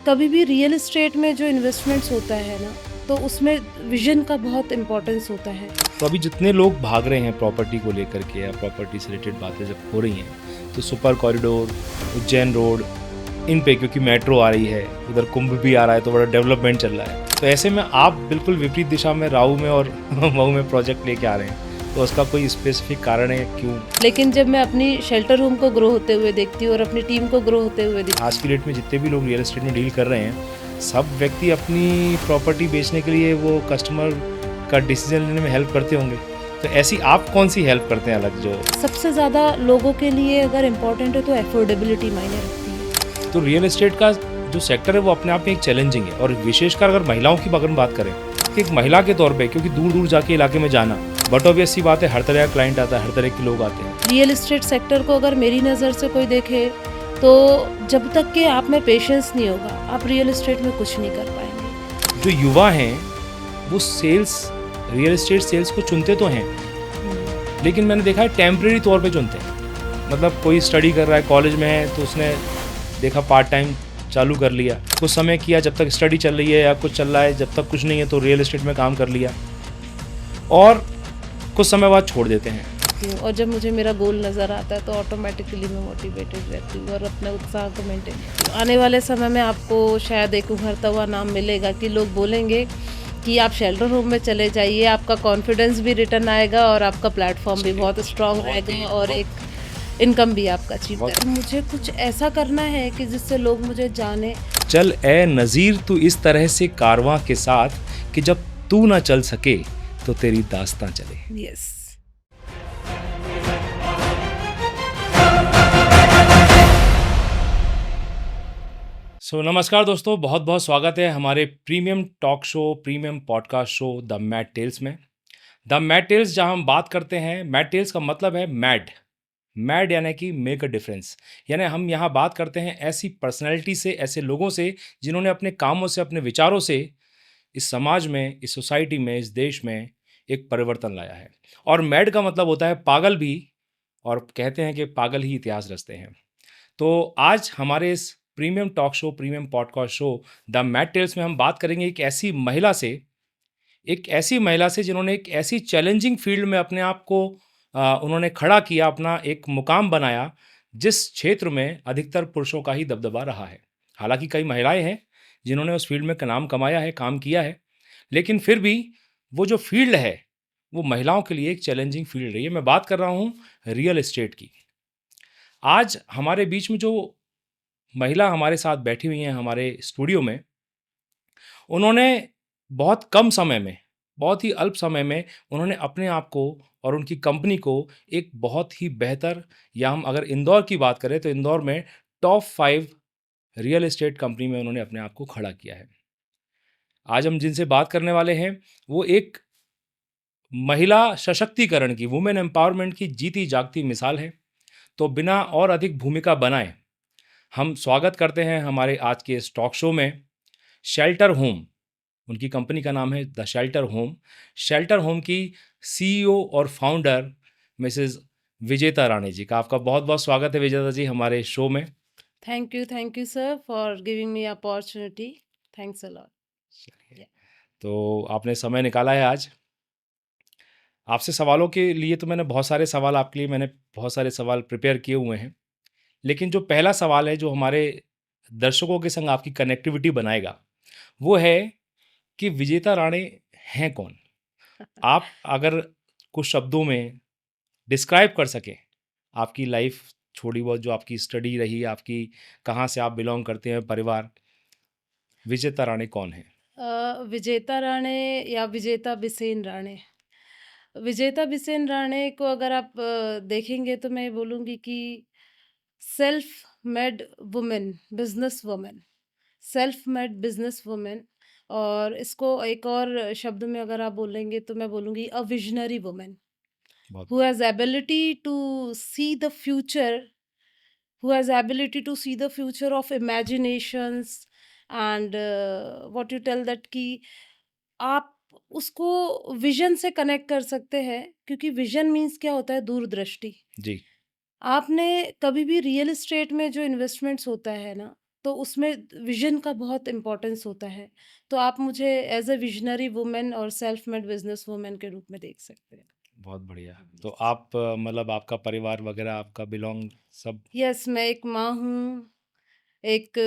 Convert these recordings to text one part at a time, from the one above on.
कभी भी real estate में जो इन्वेस्टमेंट्स होता है ना, तो उसमें विजन का बहुत इम्पोर्टेंस होता है। तो अभी जितने लोग भाग रहे हैं प्रॉपर्टी को लेकर के या प्रॉपर्टी से रिलेटेड बातें जब हो रही हैं, तो सुपर कॉरिडोर, उज्जैन रोड, इन पे क्योंकि मेट्रो आ रही है, उधर कुंभ भी आ रहा है, तो बड़ा डेवलपमेंट चल रहा है। तो ऐसे में आप बिल्कुल विपरीत दिशा में राहु में और मऊ में प्रोजेक्ट लेके आ रहे हैं, तो उसका कोई स्पेसिफिक कारण है क्यों? लेकिन जब मैं अपनी शेल्टर होम को ग्रो होते हुए देखती हूँ और अपनी टीम को ग्रो होते हुए देखती आज की डेट में जितने भी लोग रियल एस्टेट में डील कर रहे हैं, सब व्यक्ति अपनी प्रॉपर्टी बेचने के लिए वो कस्टमर का डिसीजन लेने में हेल्प करते होंगे। तो ऐसी आप कौन सी हेल्प करते हैं अलग जो? हूँ, सबसे ज़्यादा लोगों के लिए अगर इम्पोर्टेंट है तो एफोर्डेबिलिटी मायने रखती है। तो रियल एस्टेट का जो सेक्टर है वो अपने आप में एक चैलेंजिंग है, और विशेषकर अगर महिलाओं की अगर बात करें कि एक महिला के तौर पे, क्योंकि दूर दूर जाके इलाके में जाना, बट ऑब्वियस सी बात है, हर तरह का क्लाइंट आता है, हर तरह के लोग आते हैं। रियल एस्टेट सेक्टर को अगर मेरी नज़र से कोई देखे तो जब तक कि आप में पेशेंस नहीं होगा, आप रियल एस्टेट में कुछ नहीं कर पाएंगे। जो युवा हैं वो सेल्स, रियल एस्टेट सेल्स को चुनते तो हैं, लेकिन मैंने देखा है टेम्परेरी तौर पे चुनते हैं। मतलब कोई स्टडी कर रहा है, कॉलेज में है, तो उसने देखा पार्ट टाइम चालू कर लिया, कुछ समय किया, जब तक स्टडी चल रही है या कुछ चल रहा है, जब तक कुछ नहीं है तो रियल एस्टेट में काम कर लिया, और कुछ समय बाद छोड़ देते हैं। और जब मुझे मेरा गोल नज़र आता है तो ऑटोमेटिकली मैं मोटिवेटेड रहती हूँ और अपने उत्साह को मेंटेन करती हूँ। आने वाले समय में आपको शायद एक उभरता हुआ नाम मिलेगा कि लोग बोलेंगे कि आप शेल्टर होम में चले जाइए, आपका कॉन्फिडेंस भी रिटर्न आएगा और आपका प्लेटफॉर्म भी बहुत स्ट्रांग रहेगा और एक इनकम भी आपका अचीव है। मुझे कुछ ऐसा करना है कि जिससे लोग मुझे जाने। चल ए नज़ीर तू इस तरह से कारवां के साथ, कि जब तू ना चल सके तो तेरी दास्तां चले। यस। नमस्कार दोस्तों, बहुत बहुत स्वागत है हमारे premium talk show, premium podcast show the mad tales में। द मैड टेल्स जहां हम बात करते हैं, मैड टेल्स का मतलब है मैड। मैड यानी कि मेक अ डिफरेंस, यानी हम यहाँ बात करते हैं ऐसी पर्सनैलिटी से, ऐसे लोगों से जिन्होंने अपने कामों से, अपने विचारों से इस समाज में, इस सोसाइटी में, इस देश में एक परिवर्तन लाया है। और मैड का मतलब होता है पागल भी, और कहते हैं कि पागल ही इतिहास रचते हैं। तो आज हमारे इस premium talk show, premium podcast show the mad tales में हम बात करेंगे एक ऐसी महिला से, एक ऐसी महिला से जिन्होंने एक ऐसी चैलेंजिंग फील्ड में अपने आप को उन्होंने खड़ा किया, अपना एक मुकाम बनाया, जिस क्षेत्र में अधिकतर पुरुषों का ही दबदबा रहा है। हालांकि कई महिलाएं हैं जिन्होंने उस फील्ड में नाम कमाया है, काम किया है, लेकिन फिर भी वो जो फील्ड है वो महिलाओं के लिए एक चैलेंजिंग फील्ड रही है। मैं बात कर रहा हूँ रियल एस्टेट की। आज हमारे बीच में जो महिला हमारे साथ बैठी हुई हैं हमारे स्टूडियो में, उन्होंने बहुत कम समय में, बहुत ही अल्प समय में उन्होंने अपने आप को और उनकी कंपनी को एक बहुत ही बेहतर, या हम अगर इंदौर की बात करें तो इंदौर में टॉप 5 रियल एस्टेट कंपनी में उन्होंने अपने आप को खड़ा किया है। आज हम जिनसे बात करने वाले हैं वो एक महिला सशक्तिकरण की, वुमेन एम्पावरमेंट की जीती जागती मिसाल है। तो बिना और अधिक भूमिका बनाए हम स्वागत करते हैं हमारे आज के इस टॉक शो में शेल्टर होम, उनकी कंपनी का नाम है the shelter home, shelter home की सीईओ और फाउंडर मिसेस विजेता राणे जी का आपका बहुत बहुत स्वागत है विजेता जी हमारे शो में। Thank you sir for giving me opportunity. Thanks a lot. तो आपने समय निकाला है आज। आपसे सवालों के लिए तो मैंने बहुत सारे सवाल आपके लिए, मैंने बहुत सारे सवाल प्रिपेयर किए हुए हैं, लेकिन जो पहला सवाल है जो हमारे दर्शकों के संग आपकी कनेक्टिविटी बनाएगा, वो है कि विजेता राणे हैं कौन? आप अगर कुछ शब्दों में डिस्क्राइब कर सकें आपकी लाइफ, थोड़ी बहुत जो आपकी स्टडी रही, आपकी कहाँ से आप बिलोंग करते हैं, परिवार, विजेता राणे कौन है? विजेता राणे या विजेता बिसेन राणे। विजेता बिसेन राणे को अगर आप देखेंगे तो मैं बोलूँगी कि self made women, business women, self made business women. और इसको एक और शब्द में अगर आप बोलेंगे तो मैं बोलूँगी अ विज़नरी वुमेन बहुत। Who has ability to see the future, who has ability to see the future of imaginations and what you tell that कि आप उसको विजन से कनेक्ट कर सकते हैं, क्योंकि विजन मीन्स क्या होता है, दूरदृष्टि। जी। आपने कभी भी रियल एस्टेट में जो इन्वेस्टमेंट्स होता है ना, तो उसमें विजन का बहुत इम्पोर्टेंस होता है। तो आप मुझे एज़ अ विज़नरी वुमन और सेल्फ मेड बिज़नेस वुमन के रूप में देख सकते हैं। बहुत बढ़िया। तो यस। आप मतलब आपका परिवार वगैरह आपका बिलॉन्ग सब यस, मैं एक माँ हूँ, एक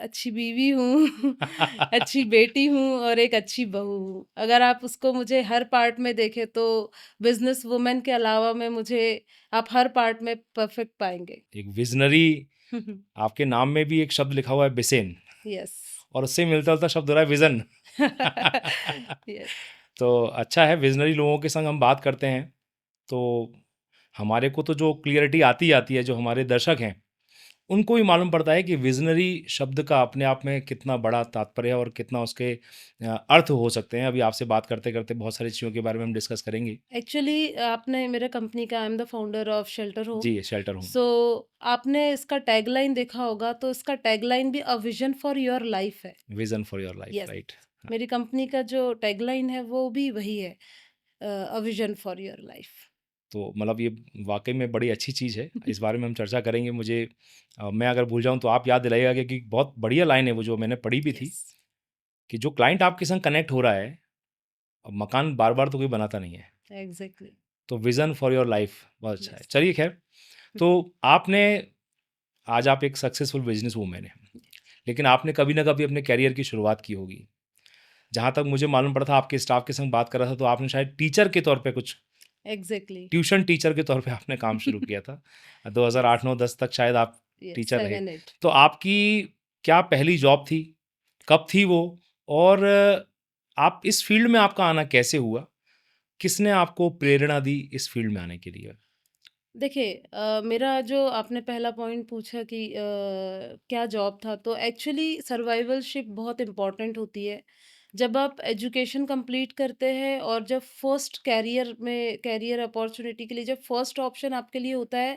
अच्छी बीवी हूँ, अच्छी बेटी हूँ और एक अच्छी बहू हूँ। अगर आप उसको मुझे हर पार्ट में देखें तो बिज़नेस वुमन के अलावा में मुझे आप हर पार्ट में परफेक्ट पाएँगे। एक विज़नरी आपके नाम में भी एक शब्द लिखा हुआ है बिसेन यस। और उससे मिलता-जुलता शब्द हो रहा है विज़न। यस। तो अच्छा है विज़नरी लोगों के संग हम बात करते हैं, तो हमारे को तो जो क्लियरिटी आती ही आती है, जो हमारे दर्शक हैं, उनको भी मालूम पड़ता है कि विज़नरी शब्द का अपने आप में कितना बड़ा तात्पर्य है और कितना उसके अर्थ हो सकते हैं। अभी आपसे बात करते-करते बहुत सारी चीज़ों के बारे में हम डिस्कस करेंगे। एक्चुअली आपने मेरे कंपनी का I am the founder of Shelter Home. जी, शेल्टर होम। सो आपने इसका टैगलाइन देखा होगा, तो इसका टैगलाइन भी a vision for your life है। Vision for your life, yes, right. हाँ, मेरी कंपनी का जो टैगलाइन है वो भी वही है, अ विजन फॉर योर लाइफ। तो मतलब ये वाक़ई में बड़ी अच्छी चीज़ है। इस बारे में हम चर्चा करेंगे। मुझे मैं अगर भूल जाऊँ तो आप याद दिलाइएगा क्योंकि बहुत बढ़िया लाइन है वो जो मैंने पढ़ी भी थी, यस। कि जो क्लाइंट आपके संग कनेक्ट हो रहा है, अब मकान बार-बार तो कोई बनाता नहीं है। एग्जैक्टली। तो विज़न फॉर योर लाइफ बहुत अच्छा है। यस। चलिए ख़ैर, तो आपने आज आप एक सक्सेसफुल बिज़नेस वूमन हैं, लेकिन आपने कभी न कभी अपने करियर की शुरुआत की होगी। जहाँ तक मुझे मालूम पड़ा था आपके स्टाफ के संग बात कर रहा था तो आपने शायद टीचर के तौर पे कुछ एग्जैक्टली। ट्यूशन टीचर के तौर पे आपने काम शुरू किया था। यस। 2008, 9, 10 तक शायद आप यस, टीचर रहे। 7 8। तो आपकी क्या पहली जॉब थी? कब थी वो? और आप इस फ़ील्ड में आपका आना कैसे हुआ? किसने आपको प्रेरणा दी इस फ़ील्ड में आने के लिए? देखिए, मेरा जो आपने पहला पॉइंट पूछा कि क्या जॉब था, तो एक्चुअली सर्वाइवलशिप बहुत इम्पोर्टेंट होती है। जब आप एजुकेशन कंप्लीट करते हैं और जब फर्स्ट कैरियर अपॉर्चुनिटी के लिए जब फर्स्ट ऑप्शन आपके लिए होता है,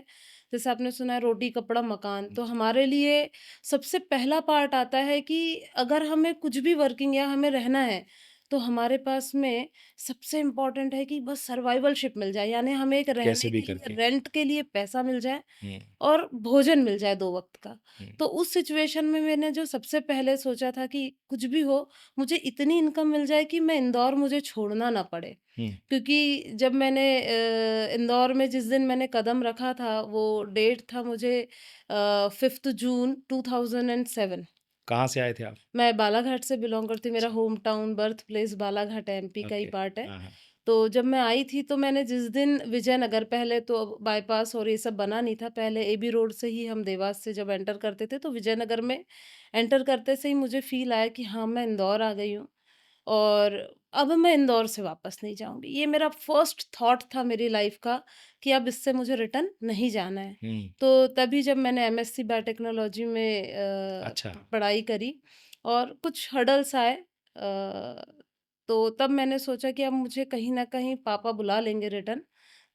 जैसे आपने सुना है रोटी कपड़ा मकान, तो हमारे लिए सबसे पहला पार्ट आता है कि अगर हमें कुछ भी वर्किंग या हमें रहना है, तो हमारे पास में सबसे इम्पोर्टेंट है कि बस सर्वाइवलशिप मिल जाए, यानी हमें एक कैसे रहने भी के लिए करके? रेंट के लिए पैसा मिल जाए हुँ, और भोजन मिल जाए 2 वक़्त का। हुँ, तो उस सिचुएशन में मैंने जो सबसे पहले सोचा था कि कुछ भी हो, मुझे इतनी इनकम मिल जाए कि मैं इंदौर मुझे छोड़ना ना पड़े। हुँ। क्योंकि जब मैंने इंदौर में जिस दिन मैंने कदम रखा था, वो डेट था मुझे 5th जून 2007। कहाँ से आए थे आप? मैं बालाघाट से बिलॉन्ग करती हूँ, मेरा अच्छा, home town birth place Balaghat है, एमपी का ही ओके। पार्ट है। हाँ, हाँ। तो जब मैं आई थी तो मैंने जिस दिन विजयनगर, पहले तो बाईपास और ये सब बना नहीं था, पहले एबी रोड से ही हम देवास से जब एंटर करते थे तो विजयनगर में एंटर करते से ही मुझे फ़ील आया कि हाँ, मैं इंदौर आ गई हूँ और अब मैं इंदौर से वापस नहीं जाऊँगी। ये मेरा फर्स्ट थॉट था मेरी लाइफ़ का कि अब इससे मुझे रिटर्न नहीं जाना है। हुँ, तो तभी जब मैंने एमएससी बायोटेक्नोलॉजी में अच्छा। पढ़ाई करी और कुछ हर्डल्स आए, तो तब मैंने सोचा कि अब मुझे कहीं न कहीं पापा बुला लेंगे रिटर्न।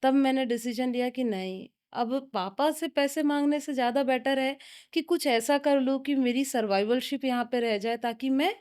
तब मैंने डिसीज़न लिया कि नहीं, अब पापा से पैसे माँगने से ज़्यादा बेटर है कि कुछ ऐसा कर लूँ कि मेरी सर्वाइवलशिप यहाँ पे रह जाए, ताकि मैं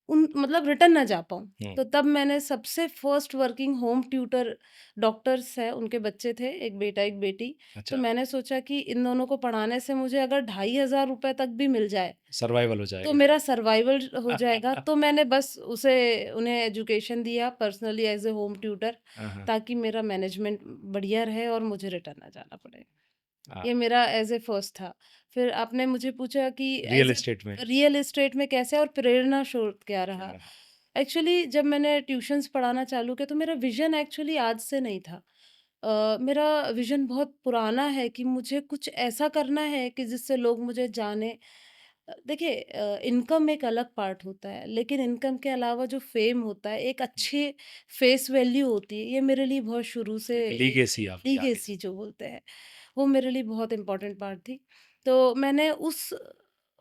उन मतलब रिटर्न ना जा पाऊँ। हुँ, तो तब मैंने सबसे first working home tutor, doctors हैं, उनके बच्चे थे, एक बेटा, एक बेटी। तो अच्छा, मैंने सोचा कि इन दोनों को पढ़ाने से मुझे अगर ₹2500 तक भी मिल जाए, सर्वाइवल हो तो जाएगा। मेरा सर्वाइवल हो जाएगा। तो मैंने बस उसे उन्हें एजुकेशन दिया personally as a home tutor, हाँ, हाँ। ताकि मेरा मैनेजमेंट बढ़िया रहे और मुझे रिटर्न ना जाना पड़े। हाँ, ये मेरा एज़ ए फर्स्ट था। फिर आपने मुझे पूछा कि रियल एज़ एस्टेट में। ए रियल एस्टेट में कैसे और प्रेरणा स्रोत क्या क्या रहा? रहा? एक्चुअली जब मैंने ट्यूशन्स पढ़ाना चालू किया तो मेरा विज़न एक्चुअली आज से नहीं था। मेरा विज़न बहुत पुराना है कि मुझे कुछ ऐसा करना है कि जिससे लोग मुझे जानें। देखिए, इनकम एक अलग पार्ट होता है, लेकिन इनकम के अलावा जो फ़ेम होता है, एक हुँ, अच्छी फ़ेस वैल्यू होती है, ये मेरे लिए बहुत शुरू से एक एक लीगेसी आपकी आगे से। लीगेसी जो बोलते हैं, वो मेरे लिए बहुत इम्पोर्टेंट पार्ट थी। तो मैंने उस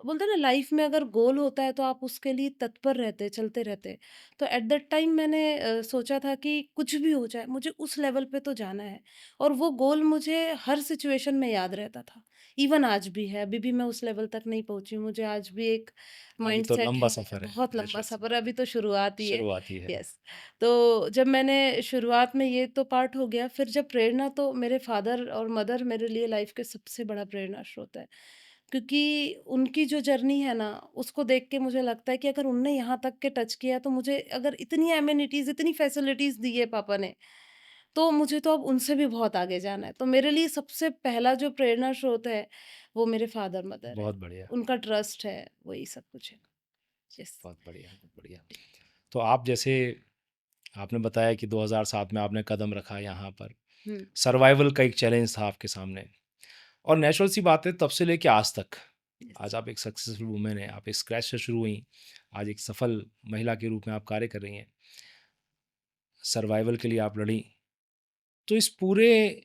बोलते हैं ना, लाइफ़ में अगर गोल होता है तो आप उसके लिए तत्पर रहते, चलते रहते। तो एट दैट टाइम मैंने सोचा था कि कुछ भी हो जाए, मुझे उस लेवल पे तो जाना है और वो गोल मुझे हर सिचुएशन में याद रहता था। इवन आज भी है, अभी भी मैं उस लेवल तक नहीं पहुँची हूँ, मुझे आज भी एक अभी तो माइंडसेट लंबा है, सफ़र है, बहुत लंबा बेशक। सफ़र है, अभी तो शुरुआत ही है। शुरुआत ही है। यस। तो जब मैंने शुरुआत में ये तो पार्ट हो गया, फिर जब प्रेरणा, तो मेरे फादर और मदर मेरे लिए लाइफ़ के सबसे बड़ा प्रेरणा स्रोत है। क्योंकि उनकी जो जर्नी है ना, उसको देख के मुझे लगता है कि अगर उनने यहाँ तक के टच किया, तो मुझे अगर इतनी एमेनिटीज़, इतनी फैसिलिटीज़ दी है पापा ने, तो मुझे तो अब उनसे भी बहुत आगे जाना है। तो मेरे लिए सबसे पहला जो प्रेरणा स्रोत है, वो मेरे फादर-मदर है। बहुत बढ़िया, उनका ट्रस्ट है, वही सब कुछ है। यस। बहुत बढ़िया, बहुत बढ़िया। तो आप जैसे आपने बताया कि 2007 में आपने कदम रखा यहाँ पर, हुँ, सर्वाइवल का एक चैलेंज था आपके सामने और नेचुरल सी बात है तब से लेके आज तक, यस। आज आप एक सक्सेसफुल वुमन हैं, आप एक स्क्रैच से शुरू हुई, आज एक सफल महिला के रूप में आप कार्य कर रही हैं, सर्वाइवल के लिए आप लड़ी। तो इस पूरे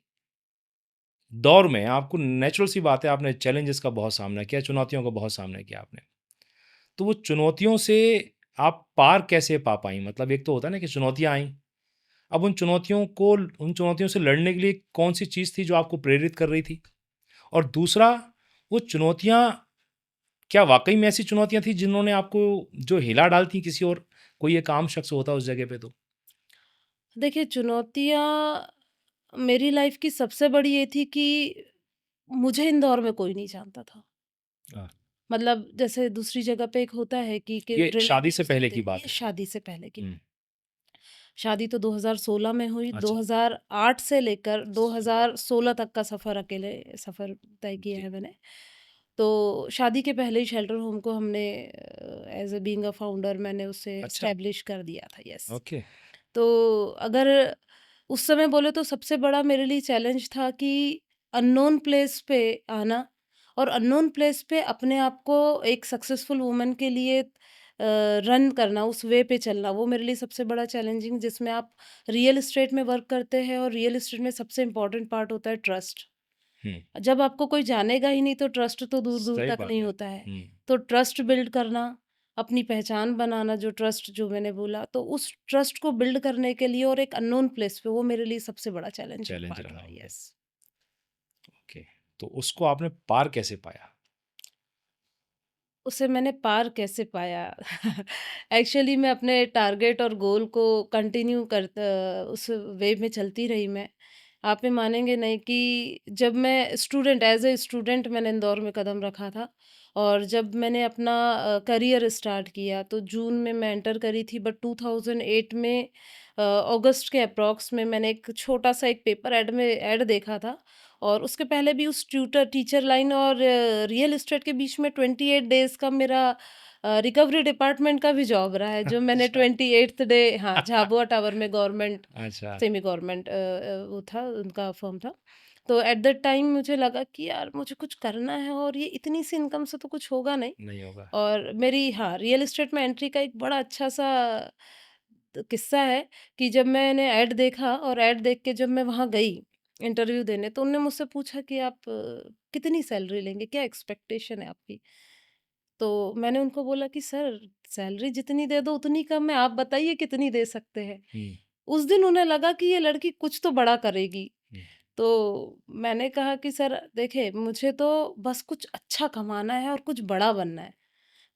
दौर में आपको नेचुरल सी बात है आपने चैलेंजेस का बहुत सामना किया, चुनौतियों का बहुत सामना किया आपने। तो वो चुनौतियों से आप पार कैसे पा पाईं? मतलब एक तो होता है ना कि चुनौतियाँ आईं, अब उन चुनौतियों से लड़ने के लिए कौन-सी चीज़ थी जो आपको प्रेरित कर रही थी? और दूसरा, वो चुनौतियाँ क्या वाक़ई में ऐसी चुनौतियाँ थी जिन्होंने आपको जो हिला डालती किसी और कोई एक आम शख्स होता उस जगह पे तो? देखिए, चुनौतियाँ मेरी लाइफ़ की सबसे बड़ी ये थी कि मुझे इंदौर में कोई नहीं जानता था। हाँ, मतलब जैसे दूसरी जगह पे एक होता है कि ये शादी से रिलेटिव्स पहले होते की हैं, बात ये है। शादी से पहले की हुँ, बात। शादी तो 2016 में हुई, अच्छा, 2008 से लेकर 2016 तक का सफ़र तय किया जी, है मैंने। तो शादी के पहले ही शेल्टर होम को हमने as a being a founder मैंने उसे अच्छा, एस्टेब्लिश कर दिया था, यस। ओके, तो अगर उस समय बोले तो सबसे बड़ा मेरे लिए चैलेंज था कि अननोन प्लेस पे आना और अननोन प्लेस पे अपने आप को एक सक्सेसफुल वुमन के लिए रन करना, उस वे पे चलना, वो मेरे लिए सबसे बड़ा चैलेंजिंग, जिसमें आप रियल एस्टेट में वर्क करते हैं और रियल एस्टेट में सबसे इम्पोर्टेंट पार्ट होता है ट्रस्ट। हुँ, जब आपको कोई जानेगा ही नहीं तो ट्रस्ट तो दूर-दूर सही तक बात नहीं है। होता है। हुँ, तो ट्रस्ट बिल्ड करना, अपनी पहचान बनाना, जो ट्रस्ट जो मैंने बोला, तो उस ट्रस्ट को बिल्ड करने के लिए और एक अननोन प्लेस पे, वो मेरे लिए सबसे बड़ा चैलेंजिंग चैलेंज पार्ट रहा रहा। होगा, यस। ओके। तो उसको आपने पार कैसे पाया? उसे मैंने पार कैसे पाया? एक्चुअली मैं अपने टारगेट और गोल को कंटिन्यू उस वे में चलती रही मैं। आप ये मानेंगे नहीं कि जब मैं स्टूडेंट एज़ अ स्टूडेंट मैंने इंदौर में कदम रखा था और जब मैंने अपना करियर स्टार्ट किया तो जून में मैं एंटर करी थी, बट 2008 में अगस्त के अप्रॉक्स में मैंने एक छोटा-सा एक पेपर ऐड में ऐड देखा था और उसके पहले भी उस टीचर लाइन और रियल एस्टेट के बीच में 28 डेज़ का मेरा रिकवरी डिपार्टमेंट का भी जॉब रहा है, जो मैंने अच्छा। 28th डे, हाँ, झाबुआ टावर में गवर्नमेंट अच्छा, सेमी गवर्नमेंट वो था, उनका फर्म था। तो एट दैट टाइम मुझे लगा कि यार मुझे कुछ करना है और ये इतनी सी इनकम से तो कुछ होगा नहीं। नहीं होगा। और मेरी, हाँ, रियल एस्टेट में एंट्री का एक बड़ा अच्छा-सा किस्सा है कि जब मैंने ऐड देखा और ऐड देख के जब मैं वहाँ गई इंटरव्यू देने, तो उन्होंने मुझसे पूछा कि आप कितनी सैलरी लेंगे? क्या एक्सपेक्टेशन है आपकी? तो मैंने उनको बोला कि सर, सैलरी जितनी दे दो उतनी कम है, आप बताइए कितनी दे सकते हैं? हुँ, उस दिन उन्हें लगा कि ये लड़की कुछ तो बड़ा करेगी। हुँ, तो मैंने कहा कि सर देखिए, मुझे तो बस कुछ अच्छा कमाना है और कुछ बड़ा बनना है।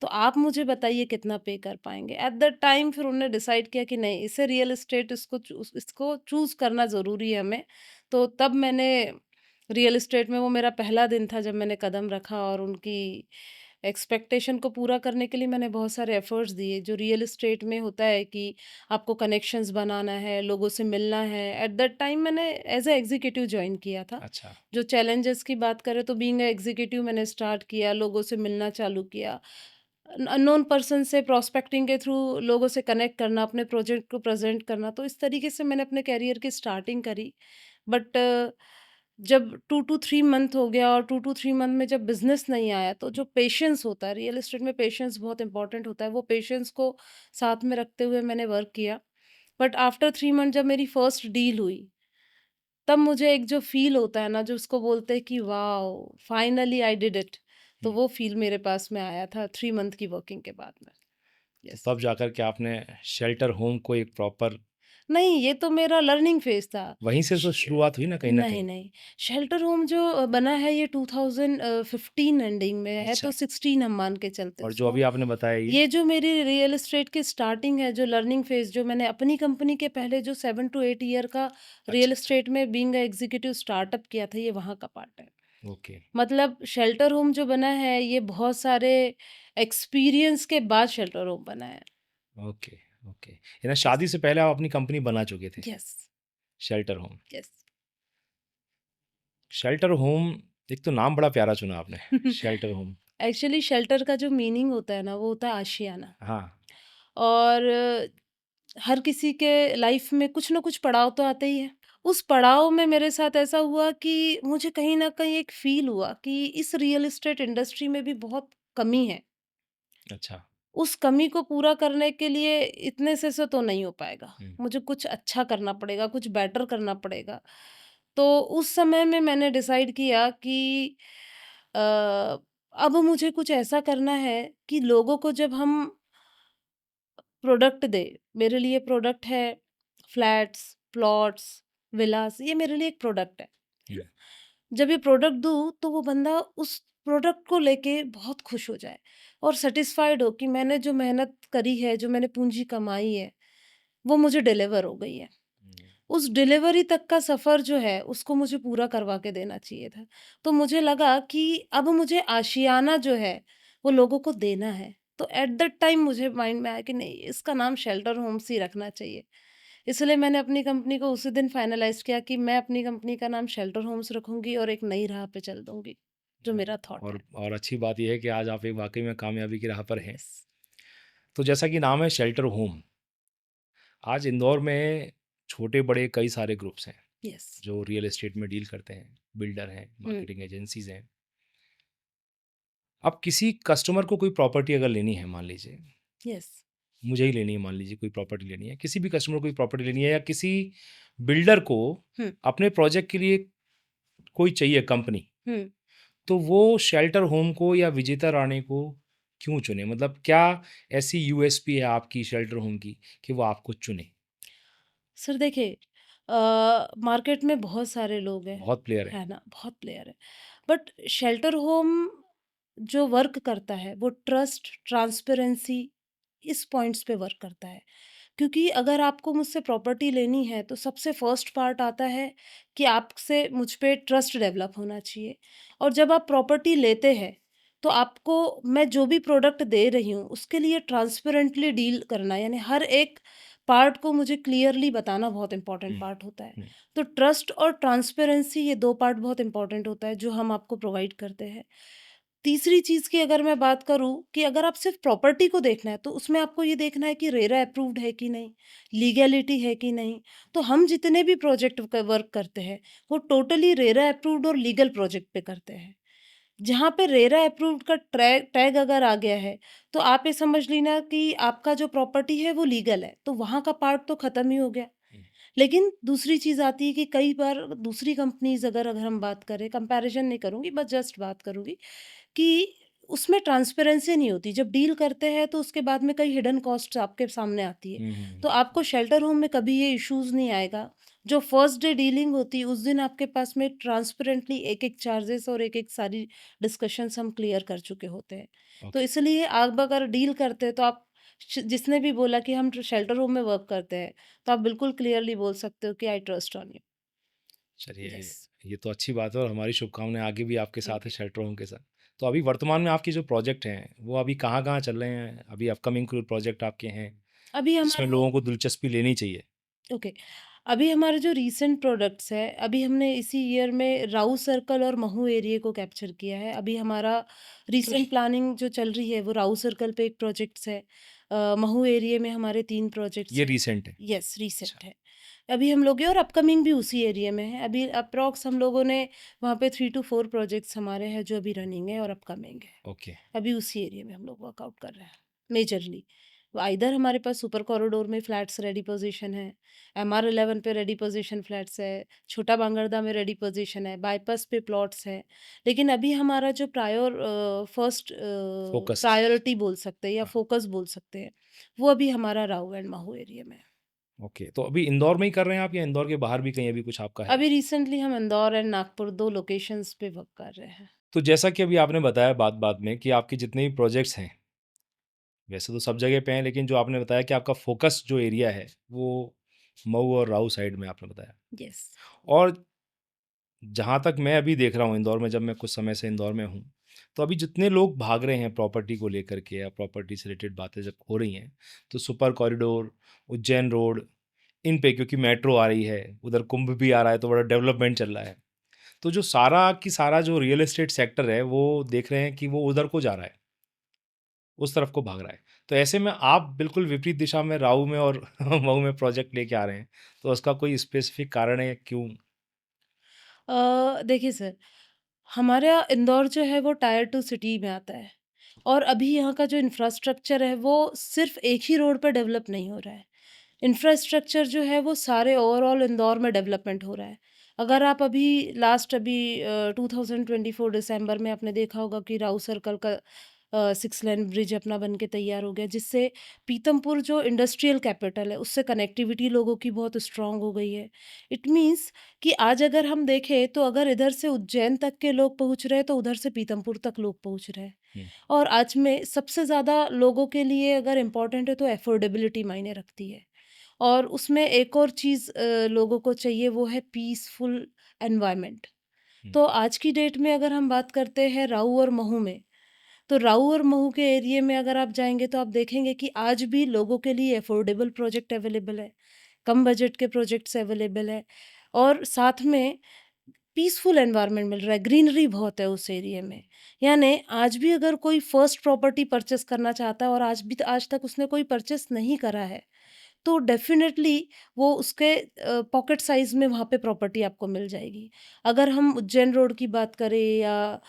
तो आप मुझे बताइए कितना पे कर पाएँगे? एट दैट टाइम फिर उन्होंने डिसाइड किया कि नहीं, इसे रियल एस्टेट इसको चूज़ करना ज़रूरी है हमें। तो तब मैंने रियल एस्टेट में, वो मेरा पहला दिन था जब मैंने कदम रखा और उनकी एक्सपेक्टेशन को पूरा करने के लिए मैंने बहुत सारे एफर्ट्स दिए। जो रियल एस्टेट में होता है कि आपको कनेक्शंस बनाना है, लोगों से मिलना है। एट दैट टाइम मैंने एज़ अ एग्ज़ीक्यूटिव जॉइन किया था। अच्छा, जो चैलेंजेस की बात करें तो बीइंग अ एग्ज़ीक्यूटिव मैंने स्टार्ट किया, लोगों से मिलना चालू किया। अननोन पर्सन से प्रॉस्पेक्टिंग के थ्रू लोगों से कनेक्ट करना, अपने प्रोजेक्ट को प्रेज़ेंट करना, तो इस तरीके से मैंने अपने करियर की स्टार्टिंग करी। बट जब 2 टू 3 मंथ हो गया और 2 टू 3 मंथ में जब बिज़नेस नहीं आया, तो जो पेशेंस होता है, रियल एस्टेट में पेशेंस बहुत इम्पोर्टेंट होता है, वो पेशेंस को साथ में रखते हुए मैंने वर्क किया। बट आफ्टर 3 मंथ जब मेरी फर्स्ट डील हुई, तब मुझे एक जो फ़ील होता है ना, जो उसको बोलते हैं कि wow! Finally I did it. तो हुँ। वो फ़ील मेरे पास में आया था 3 मंथ की वर्किंग के बाद में। तो यस। तब जाकर के आपने शेल्टर होम को एक प्रॉपर नहीं, ये तो मेरा लर्निंग फ़ेज़ था। वहीं से तो श शुरुआत हुई ना कहीं न नहीं, कहीं? नहीं। शेल्टर होम जो बना है ये 2015 एंडिंग में है, अच्छा, तो 16 हम मान के चलते और जो उसको। अभी आपने बताया ये? ये जो मेरी रियल एस्टेट की स्टार्टिंग है, जो लर्निंग फ़ेज़, जो मैंने अपनी कंपनी के पहले जो 7 टू 8 ईयर का रियल अच्छा, अच्छा, एस्टेट में बीइंग अ एग्ज़ीक्यूटिव स्टार्टअप किया था, ये वहाँ का पार्ट है। ओके, मतलब शेल्टर होम जो बना है ये बहुत सारे एक्सपीरियंस के बाद शेल्टर होम बना है। Okay, okay. यानी शादी से पहले आप अपनी कंपनी बना चुके थे, yes, shelter home. Yes. Shelter home, एक तो नाम बड़ा प्यारा चुना आपने, शेल्टर होम। एक्चुअली शेल्टर का जो मीनिंग होता है ना वो होता है आशियाना। हाँ, और हर किसी के लाइफ में कुछ ना कुछ पड़ाव तो आते ही है। उस पड़ाव में मेरे साथ ऐसा हुआ कि मुझे कहीं न कहीं एक फ़ील हुआ कि इस रियल एस्टेट इंडस्ट्री में भी बहुत कमी है। अच्छा। उस कमी को पूरा करने के लिए इतने से तो नहीं हो पाएगा। हुँ, मुझे कुछ अच्छा करना पड़ेगा, कुछ बेटर करना पड़ेगा। तो उस समय में मैंने डिसाइड किया कि अ, अब मुझे कुछ ऐसा करना है कि लोगों को जब हम प्रोडक्ट दें, मेरे लिए प्रोडक्ट है फ्लैट्स, प्लॉट्स, विलास, ये मेरे लिए एक प्रोडक्ट है। हुँ, जब ये प्रोडक्ट दूँ तो वो बंदा उस प्रोडक्ट को लेके बहुत खुश हो जाए और सैटिस्फाइड हो कि मैंने जो मेहनत करी है, जो मैंने पूँजी कमाई है, वो मुझे डिलीवर हो गई है। हुँ, उस डिलीवरी तक का सफ़र जो है, उसको मुझे पूरा करवा के देना चाहिए था। तो मुझे लगा कि अब मुझे आशियाना जो है, वो लोगों को देना है। तो एट दैट टाइम मुझे माइंड में आया कि नहीं, इसका नाम शेल्टर होम्स ही रखना चाहिए। इसलिए मैंने अपनी कंपनी को उसी दिन फाइनलाइज़ किया कि मैं अपनी कंपनी का नाम शेल्टर होम्स रखूँगी और एक नई राह पे चल दूँगी, जो मेरा थॉट है। और अच्छी बात ये है कि आज आप एक वाक़ई में कामयाबी की राह पर हैं। यस, तो जैसा कि नाम है शेल्टर होम, आज इंदौर में छोटे-बड़े कई सारे ग्रुप्स हैं, यस। जो रियल एस्टेट में डील करते हैं, बिल्डर हैं, हुँ, मार्केटिंग एजेंसीज़ हैं। अब किसी कस्टमर को कोई प्रॉपर्टी अगर लेनी है, मान लीजिए, यस। मुझे ही लेनी है, मान लीजिए कोई प्रॉपर्टी लेनी है, किसी भी कस्टमर को कोई प्रॉपर्टी लेनी है या किसी बिल्डर को हुँ, अपने प्रोजेक्ट के लिए कोई चाहिए कंपनी, हुँ। तो वो शेल्टर होम को या विजेता राणे को क्यों चुने? मतलब क्या ऐसी यूएसपी है आपकी शेल्टर होम की कि वो आपको चुने? सर देखिए, मार्केट में बहुत सारे लोग हैं, बहुत प्लेयर हैं। है ना? बहुत प्लेयर है। बट शेल्टर होम जो वर्क करता है, वो ट्रस्ट, ट्रांसपेरेंसी इस पॉइंट्स पे वर्क करता है। क्योंकि अगर आपको मुझसे प्रॉपर्टी लेनी है, तो सबसे फर्स्ट पार्ट आता है कि आपसे मुझ पे ट्रस्ट डेवलप होना चाहिए। और जब आप प्रॉपर्टी लेते हैं, तो आपको मैं जो भी प्रोडक्ट दे रही हूँ, उसके लिए ट्रांसपेरेंटली डील करना, यानी हर एक पार्ट को मुझे क्लियरली बताना बहुत इंपॉर्टेंट हुँ, पार्ट होता है। हुँ, तो ट्रस्ट और ट्रांसपेरेंसी, ये 2 पार्ट बहुत इंपॉर्टेंट होता है, जो हम आपको प्रोवाइड करते हैं। तीसरी चीज़ की अगर मैं बात करूँ कि अगर आप सिर्फ़ प्रॉपर्टी को देखना है, तो उसमें आपको ये देखना है कि रेरा अप्रूव्ड है कि नहीं, लीगैलिटी है कि नहीं। तो हम जितने भी प्रोजेक्ट क वर्क करते हैं, वो टोटली रेरा अप्रूव्ड और लीगल प्रोजेक्ट पे करते हैं। जहाँ पे रेरा अप्रूव्ड का टैग अगर आ गया है, तो आप ये समझ लेना कि आपका जो प्रॉपर्टी है वो लीगल है, तो वहाँ का पार्ट तो खत्म ही हो गया। हुँ, लेकिन दूसरी चीज़ आती है कि कई बार दूसरी कंपनीज़, अगर अगर हम बात करें, कंपैरिज़न नहीं करूँगी, बस जस्ट बात करूँगी कि उसमें ट्रांसपेरेंसी नहीं होती। जब डील करते हैं तो उसके बाद में कई हिडन कॉस्ट्स आपके सामने आती है। हुँ, हुँ, तो आपको शेल्टर होम में कभी ये इश्यूज़ नहीं आएगा। जो फर्स्ट डे डीलिंग होती है, उस दिन आपके पास में ट्रांसपेरेंटली एक-एक चार्जेस और एक-एक सारी डिस्कशंस हम क्लियर कर चुके होते हैं। तो ओके, इसलिए आप अगर डील करते हैं तो आप जिसने भी बोला कि हम शेल्टर होम में वर्क करते हैं, तो आप बिल्कुल क्लियरली बोल सकते हो कि आई ट्रस्ट ऑन यू। चलिए, यस। ये तो अच्छी बात है और हमारी शुभकामनाएँ आगे भी आपके साथ थैंक है यू। शेल्टर होम के साथ। तो अभी वर्तमान में आपके जो प्रोजेक्ट हैं, वो अभी कहाँ-कहाँ चल रहे हैं? अभी अपकमिंग कोई प्रोजेक्ट आपके हैं, अभी जिसमें हमारा लोगों को दिलचस्पी लेनी चाहिए? ओके। अभी हमारे जो रीसेंट प्रोडक्ट्स है, अभी हमने इसी ईयर में राउ सर्कल और महू एरिया को कैप्चर किया है। अभी हमारा रीसेंट प्लानिंग जो चल रही है, वो राउ सर्कल पे एक प्रोजेक्ट्स है। महू एरिया में हमारे 3 प्रोजेक्ट्स ये हैं। रीसेंट है। यस, अच्छा, रीसेंट है। अभी हम लोग, और अपकमिंग भी उसी एरिया में है। अभी अप्रॉक्स हम लोगों ने वहाँ पे 3 टू 4 प्रोजेक्ट्स हमारे हैं, जो अभी रनिंग है और अपकमिंग है। ओके, अभी उसी एरिया में हम लोग वर्कआउट कर रहे हैं मेजरली। आइदर हमारे पास सुपर कॉरिडोर में फ्लैट्स रेडी पोजीशन है, MR11 पे रेडी पोजीशन फ्लैट्स है, छोटा बांगड़दा में रेडी पोजीशन है, बाईपास पे प्लॉट्स है। लेकिन अभी हमारा जो फर्स्ट फ़ोकस। प्रायोरिटी बोल सकते हैं या हाँ, फोकस बोल सकते हैं, वो अभी हमारा राउ एंड महू एरिया में है। ओके। तो अभी इंदौर में ही कर रहे हैं आप या इंदौर के बाहर भी कहीं अभी कुछ आपका है? अभी रिसेंटली हम इंदौर एंड नागपुर 2 लोकेशंस पे वर्क कर रहे हैं। तो जैसा कि अभी आपने बताया बात-बात में कि आपके जितने भी प्रोजेक्ट्स हैं, वैसे तो सब जगह पे हैं, लेकिन जो आपने बताया कि आपका फ़ोकस जो एरिया है, वो मऊ और राऊ साइड में आपने बताया। यस। और जहाँ तक मैं अभी देख रहा हूँ इंदौर में, जब मैं कुछ समय से इंदौर में हूँ, तो अभी जितने लोग भाग रहे हैं प्रॉपर्टी को लेकर के या प्रॉपर्टी से रिलेटेड बातें जब हो रही हैं, तो सुपर कॉरिडोर, उज्जैन रोड, इन पे क्योंकि मेट्रो आ रही है, उधर कुंभ भी आ रहा है, तो बड़ा डेवलपमेंट चल रहा है। तो जो सारा की सारा जो रियल एस्टेट सेक्टर है, वो देख रहे हैं कि वो उधर को जा रहा है, उस तरफ को भाग रहा है। तो ऐसे में आप बिल्कुल विपरीत दिशा में राऊ में और मऊ में प्रोजेक्ट लेके आ रहे हैं, तो उसका कोई स्पेसिफिक कारण है क्यों? देखिए सर, हमारे यहाँ इंदौर जो है वो टायर 2 सिटी में आता है और अभी यहाँ का जो इंफ्रास्ट्रक्चर है वो सिर्फ़ एक ही रोड पे डेवलप नहीं हो रहा है। इंफ्रास्ट्रक्चर जो है वो सारे ओवरऑल इंदौर में डेवलपमेंट हो रहा है। अगर आप अभी 2024 दिसंबर में आपने देखा होगा कि राउ सर्कल का 6 लेन ब्रिज अपना बन के तैयार हो गया, जिससे पीतमपुर जो इंडस्ट्रियल कैपिटल है, उससे कनेक्टिविटी लोगों की बहुत स्ट्रॉन्ग हो गई है। इट मीन्स कि आज अगर हम देखें तो अगर इधर से उज्जैन तक के लोग पहुँच रहे हैं, तो उधर से पीतमपुर तक लोग पहुँच रहे हैं। हुँ, और आज में सबसे ज़्यादा लोगों के लिए अगर इम्पोर्टेंट है तो अफ़ोर्डेबिलिटी मायने रखती है। और उसमें एक और चीज़ लोगों को चाहिए, वो है पीसफुल एनवायरनमेंट। हुँ, तो आज की डेट में अगर हम बात करते हैं राऊ और महू में, तो राऊ और महू के एरिया में अगर आप जाएँगे तो आप देखेंगे कि आज भी लोगों के लिए अफ़ोर्डेबल प्रोजेक्ट अवेलेबल है, कम बजट के प्रोजेक्ट्स अवेलेबल है और साथ में पीसफुल एनवायरनमेंट मिल रहा है, ग्रीनरी बहुत है उस एरिया में। यानी आज भी अगर कोई फर्स्ट प्रॉपर्टी परचेज़ करना चाहता है और आज तक उसने कोई परचेज़ नहीं करा है, तो डेफ़िनेटली वो उसके पॉकेट साइज़ में वहाँ पे प्रॉपर्टी आपको मिल जाएगी। अगर हम उज्जैन रोड की बात करें या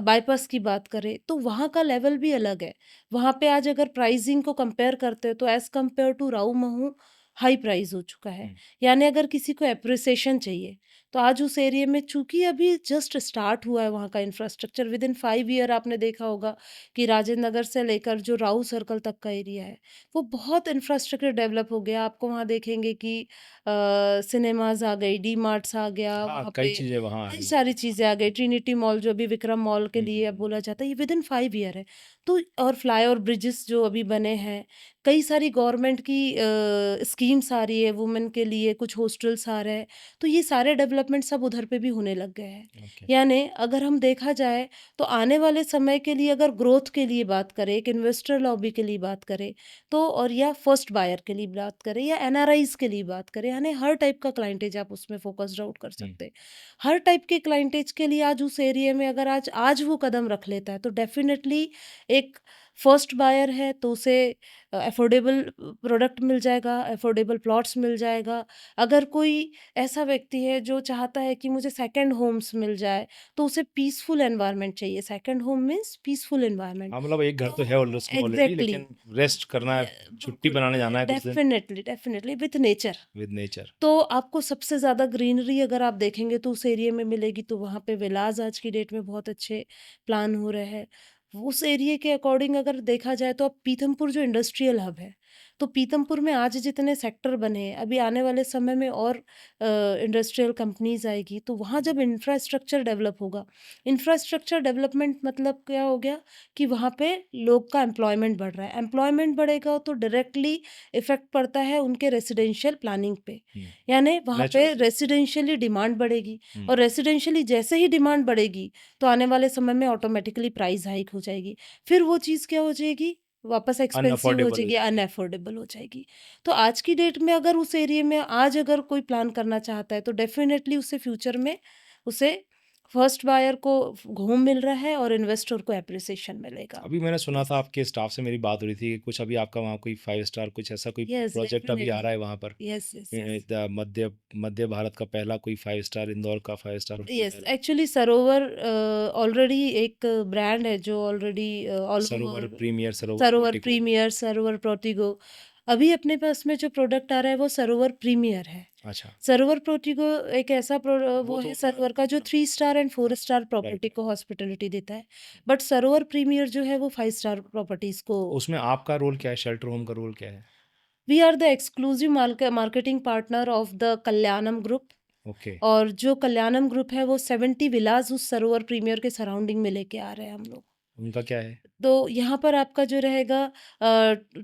बाईपास की बात करें, तो वहाँ का लेवल भी अलग है। वहाँ पे आज अगर प्राइज़िंग को कंपेयर करते हैं, तो as compare to Rau, Mhow high price हो चुका है। हुँ, यानी अगर किसी को एप्रिसिएशन चाहिए, तो आज उस एरिया में चूँकि अभी जस्ट स्टार्ट हुआ है वहाँ का इंफ्रास्ट्रक्चर, विदिन 5 ईयर आपने देखा होगा कि राजेंद्र नगर से लेकर जो राऊ सर्कल तक का एरिया है, वो बहुत इंफ्रास्ट्रक्चर डेवलप हो गया। आपको वहाँ देखेंगे कि सिनेमाज़ आ गई, डी मार्ट्स आ गया, हाँ, वहाँ कई पे चीज़ें वहाँ आ कई रही हैं। सारी चीज़ें आ गई। ट्रिनिटी मॉल जो अभी विक्रम मॉल के हुँ, लिए अब हुँ, बोला जाता है, ये विदिन 5 ईयर है। तो और फ्लाईओवर ब्रिजेस जो अभी बने हैं, कई सारी गवर्नमेंट की स्कीम्स आ रही है वुमेन के लिए, कुछ हॉस्टल्स आ रहे हैं, तो ये सारे डेवलपमेंट सब उधर पे भी होने लग गए हैं। ओके। यानी अगर हम देखा जाए तो आने वाले समय के लिए अगर ग्रोथ के लिए बात करें, एक इन्वेस्टर लॉबी के लिए बात करें, तो और या फर्स्ट बायर के लिए बात करें या एनआरआईज़ के लिए बात करें, यानी हर टाइप का क्लाइंटेज आप उसमें फ़ोकस्ड आउट कर हुँ, सकते हैं। हर टाइप के क्लाइंटेज के लिए आज उस एरिया में अगर आज वो कदम रख लेता है, तो डेफ़िनेटली एक फर्स्ट बायर है तो उसे अफ़ोर्डेबल प्रोडक्ट मिल जाएगा, अफ़ोर्डेबल प्लॉट्स मिल जाएगा। अगर कोई ऐसा व्यक्ति है जो चाहता है कि मुझे सेकंड होम्स मिल जाए, तो उसे पीसफुल एनवायरनमेंट चाहिए। Second home means peaceful environment. हाँ, मतलब एक घर तो तो है ऑल उसमें ऑलरेडी, एग्ज़ैक्टली लेकिन रेस्ट करना है, छुट्टी बिल्कुल मनाने जाना है कुछ दिन definitely with nature. With nature. तो आपको सबसे ज़्यादा ग्रीनरी अगर आप देखेंगे तो उस एरिया में मिलेगी, तो वहाँ पे विलाज़ आज की डेट में बहुत अच्छे प्लान हो रहे हैं। उस एरिया के अकॉर्डिंग अगर देखा जाए तो अब पीथमपुर जो इंडस्ट्रियल हब है, तो पीथमपुर में आज जितने सेक्टर बने हैं, अभी आने वाले समय में और इंडस्ट्रियल कंपनीज़ आएगी, तो वहाँ जब इंफ्रास्ट्रक्चर डेवलप होगा, इंफ्रास्ट्रक्चर डेवलपमेंट मतलब क्या हो गया कि वहाँ पे लोग का एम्प्लॉयमेंट बढ़ रहा है। एम्प्लॉयमेंट बढ़ेगा तो डायरेक्टली इफ़ेक्ट पड़ता है उनके रेज़िडेंशियल प्लानिंग पे। हुँ, यानी वहाँ पे नेचुरल। रेज़िडेंशियली डिमांड बढ़ेगी हुँ, और रेज़िडेंशियली जैसे ही डिमांड बढ़ेगी, तो आने वाले समय में ऑटोमैटिकली प्राइस हाइक हो जाएगी। फिर वो चीज़ क्या हो जाएगी, वापस एक्सपेंसिव हो अनअफोर्डेबल हो जाएगी, जाएगी। अनअफ़ोर्डेबल हो जाएगी। तो आज की डेट में अगर उस एरिया में आज अगर कोई प्लान करना चाहता है, तो डेफ़िनेटली उसे फ्यूचर में उसे फर्स्ट बायर को होम मिल रहा है और इन्वेस्टर को एप्रिसिएशन मिलेगा। अभी मैंने सुना यस, था आपके स्टाफ से मेरी बात हो रही थी कि कुछ अभी आपका वहाँ कोई 5 स्टार कुछ ऐसा कोई यस प्रोजेक्ट अभी आ डेफ़िनेटली। रहा है वहाँ पर। Yes, yes, yes. द मध्य मध्य भारत का पहला कोई 5 स्टार, इंदौर का 5 स्टार यस, होटल, एक्चुअली सरोवर ऑलरेडी एक ब्रांड है जो ऑलरेडी ऑल सरोवर ओवर प्रीमियर, सरोवर सरोवर पोर्टिको। प्रीमियर, सरोवर प्रोटिगो। अभी अपने पास में जो प्रोडक्ट आ रहा है वो सरोवर प्रीमियर है। अच्छा, सरोवर प्रोटिगो एक ऐसा वो वो तो है सरोवर का जो 3 star and 4 star right. Property को हॉस्पिटैलिटी देता है। बट सरोवर प्रीमियर जो है वो 5 स्टार प्रॉपर्टीज़ को उसमें आपका रोल क्या है? शेल्टर होम का रोल क्या है? We are the exclusive marketing partner of the Kalyanam Group. Okay, और जो कल्याणम ग्रुप है वो 70 विलास उस सरोवर प्रीमियर के सराउंडिंग में लेके आ रहे हैं हम लोग। उनका क्या है? तो यहाँ पर आपका जो रहेगा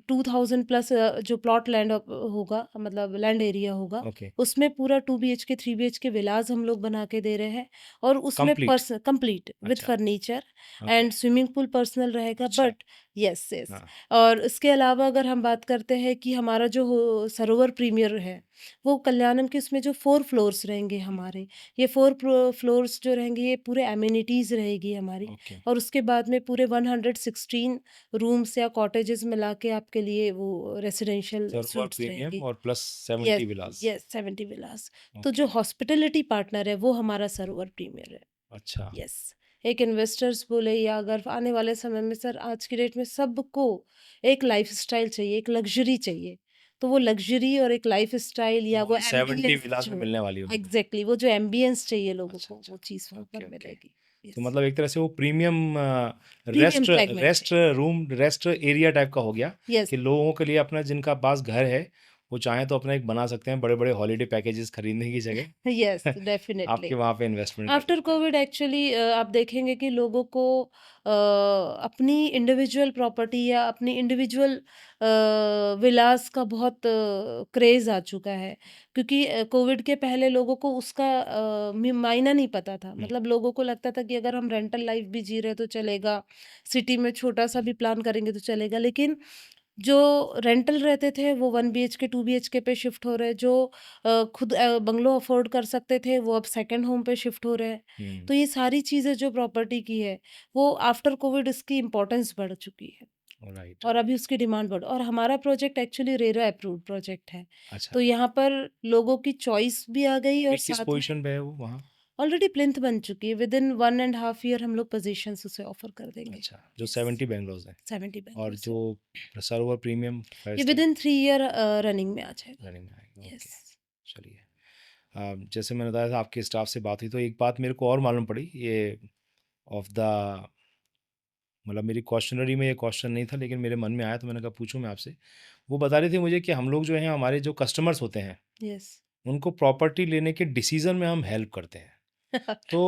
2000 प्लस जो प्लॉट लैंड होगा, मतलब लैंड एरिया होगा, ओके, उसमें पूरा 2 बीएचके 3 बीएचके विलाज हम लोग बना के दे रहे हैं। और उसमें कंप्लीट? पर्सन कंप्लीट विथ अच्छा, furniture okay, and swimming pool personal रहेगा, अच्छा, बट यस यस। हाँ, और इसके अलावा अगर हम बात करते हैं कि हमारा जो सरोवर प्रीमियर है, वो कल्याणम के उसमें जो 4 फ्लोर्स रहेंगे हमारे, ये 4 फ्लोर्स जो रहेंगे ये पूरे एमिनिटीज रहेगी हमारी। ओके। और उसके बाद में पूरे 116 रूम्स या कॉटेजेस मिला के आपके लिए वो रेसिडेंशियल सरोवर सूट्स प्रीमियम रहेंगी। और प्लस यस 70 विलास। यस 70 विलास। तो ओके, जो हॉस्पिटलिटी पार्टनर है वो हमारा सरोवर प्रीमियर है। अच्छा, यस। एक इन्वेस्टर्स बोले या अगर आने वाले समय में सर, आज की डेट में सबको एक लाइफस्टाइल चाहिए, एक लग्जरी चाहिए, तो वो लग्जरी और एक लाइफस्टाइल या वो वो 70 एम्बियंस विलास में जो मिलने वाली है उनको। एग्जैक्टली वो जो एम्बियंस चाहिए लोगों अच्छा, को, अच्छा, वो चीज़ वहाँ ओके, पर ओके। मिलेगी। तो यस। मतलब एक तरह से वो premium premium rest segment rest चाहिए। रूम रेस्ट एरिया टाइप का हो गया यस कि लोगों के लिए अपना जिनका पास घर है वो चाहें तो अपना एक बना सकते हैं बड़े बड़े हॉलीडे पैकेजेस खरीदने की यस जगह डेफिनेटली। आपके वहाँ पे इन्वेस्टमेंट कर आफ्टर सकते हैं। कोविड एक्चुअली आप देखेंगे कि लोगों को अपनी इंडिविजुअल प्रॉपर्टी या अपनी इंडिविजुअल विलास का बहुत क्रेज आ चुका है, क्योंकि कोविड के पहले लोगों को उसका मायना नहीं पता था। हम्म, मतलब लोगों को लगता था कि अगर हम रेंटल लाइफ भी जी रहे तो चलेगा, सिटी में छोटा सा भी प्लान करेंगे तो चलेगा, लेकिन जो रेंटल रहते थे वो 1 बीएचके 2 बीएचके पे शिफ्ट हो रहे हैं, जो खुद बंगलो अफोर्ड कर सकते थे वो अब सेकंड होम पे शिफ्ट हो रहे हैं। हम्म, तो ये सारी चीज़ें जो प्रॉपर्टी की है, वो आफ्टर कोविड इसकी इम्पोर्टेंस बढ़ चुकी है राइट। और अभी उसकी डिमांड बढ़, और हमारा project actually RERA approved project है। अच्छा, तो यहाँ पर लोगों की चॉइस भी आ गई और अभी किस साथ में पोजीशन पे है वो वहाँ? ऑलरेडी प्लिंथ बन चुकी है। विदिन 1.5 ईयर हम लोग पोजीशंस उसे ऑफर कर देंगे। अच्छा, जो यस 70 बेंगलोज है 70 और बैंगलोर। जो सरोवर प्रीमियम 5 ये स्टार विदिन 3 ईयर रनिंग में आ जाएगा। रनिंग में आएगा। यस। ओके, चलिए। जैसे मैंने बताया था आपके स्टाफ से बात हुई तो एक बात मेरे को और मालूम पड़ी ये ऑफ द मतलब मेरी क्वेश्चनरी में ये क्वेश्चन नहीं था लेकिन मेरे मन में आया तो मैंने कहा पूछूं मैं आपसे। वो बता रहे थे मुझे कि हम लोग जो हैं हमारे जो कस्टमर्स होते हैं यस। उनको प्रॉपर्टी लेने के डिसीजन में हम हेल्प करते हैं। तो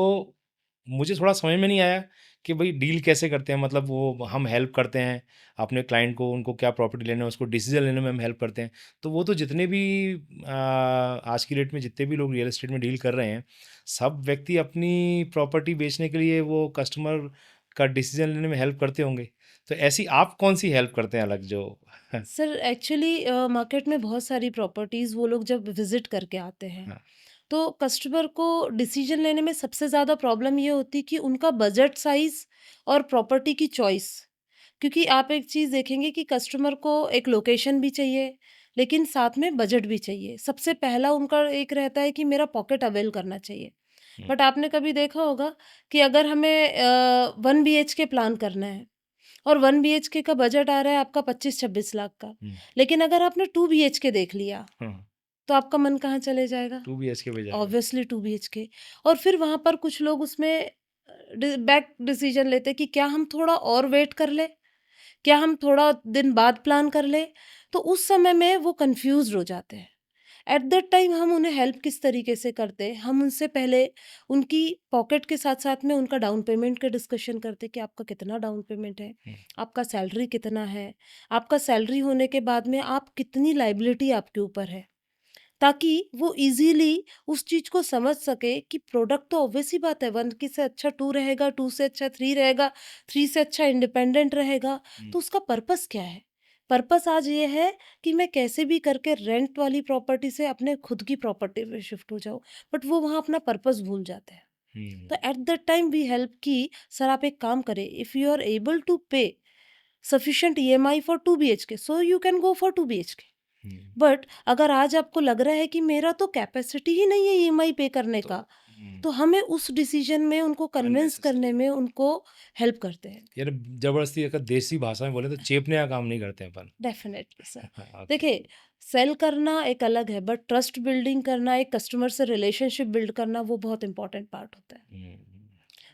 मुझे थोड़ा समझ में नहीं आया कि भाई डील कैसे करते हैं, मतलब वो हम हेल्प करते हैं अपने क्लाइंट को, उनको क्या प्रॉपर्टी लेना है उसको डिसीजन लेने में हम हेल्प करते हैं। तो वो तो जितने भी आज की डेट में जितने भी लोग रियल एस्टेट में डील कर रहे हैं सब व्यक्ति अपनी प्रॉपर्टी बेचने के लिए वो कस्टमर का डिसीजन लेने में हेल्प करते होंगे। तो ऐसी आप कौन सी हेल्प करते हैं अलग जो सर एक्चुअली मार्केट में बहुत सारी प्रॉपर्टीज़ वो लोग जब विजिट करके आते हैं, हाँ, तो कस्टमर को डिसीजन लेने में सबसे ज़्यादा प्रॉब्लम ये होती है कि उनका बजट साइज़ और प्रॉपर्टी की चॉइस। क्योंकि आप एक चीज़ देखेंगे कि कस्टमर को एक लोकेशन भी चाहिए, लेकिन साथ में बजट भी चाहिए। सबसे पहला उनका एक रहता है कि मेरा पॉकेट अवेल करना चाहिए। हम्म, बट आपने कभी देखा होगा कि अगर हमें 1 बीएचके प्लान करना है और 1 बीएचके का बजट आ रहा है आपका 25-26 लाख का, हम्म, लेकिन अगर आपने 2 बीएचके देख लिया, हाँ, तो आपका मन कहाँ चले जाएगा? 2 BHK पे जाएगा। Obviously 2 BHK. और फिर वहाँ पर कुछ लोग उसमें बैक डिसीजन लेते हैं कि क्या हम थोड़ा और वेट कर लें? क्या हम थोड़ा दिन बाद प्लान कर लें? तो उस समय में वो कन्फ्यूज़्ड हो जाते हैं। एट दैट टाइम हम उन्हें हेल्प किस तरीके से करते हैं, हम उनसे पहले उनकी पॉकेट के साथ-साथ में उनका डाउन पेमेंट का डिस्कशन करते हैं कि आपका कितना डाउन पेमेंट है? हम्म, आपका सैलरी कितना है? आपका सैलरी होने के बाद में आप कितनी लायबिलिटी आपके ऊपर है? ताकि वो ईज़िली उस चीज़ को समझ सके कि प्रोडक्ट तो ऑब्वियस ही बात है, 1 की से अच्छा 2 रहेगा, 2 से अच्छा 3 रहेगा, 3 से अच्छा इंडिपेंडेंट रहेगा, हम्म, तो उसका पर्पस क्या है? पर्पस आज ये है कि मैं कैसे भी करके रेंट वाली प्रॉपर्टी से अपने खुद की प्रॉपर्टी में शिफ्ट हो जाऊँ, बट वो वहाँ अपना पर्पस भूल जाते हैं। तो hmm, at that time we help कि सर आप एक काम करें, if you are able to pay sufficient EMI for 2 BHK, so you can go for 2 BHK. Hmm, but अगर आज आपको लग रहा है कि मेरा तो कैपेसिटी ही नहीं है ईएमआई पे करने तो का, तो हमें उस डिसीजन में उनको कन्विंस करने अननेसेसरी में उनको हेल्प करते हैं। यार जबरदस्ती अगर देसी भाषा में बोले तो चेपने का काम नहीं करते हैं अपन। Definitely sir. ओके। देखिए, सेल करना एक अलग है, बट ट्रस्ट बिल्डिंग करना, एक कस्टमर से रिलेशनशिप बिल्ड करना, वो बहुत इंपॉर्टेंट पार्ट होता है। हम्म,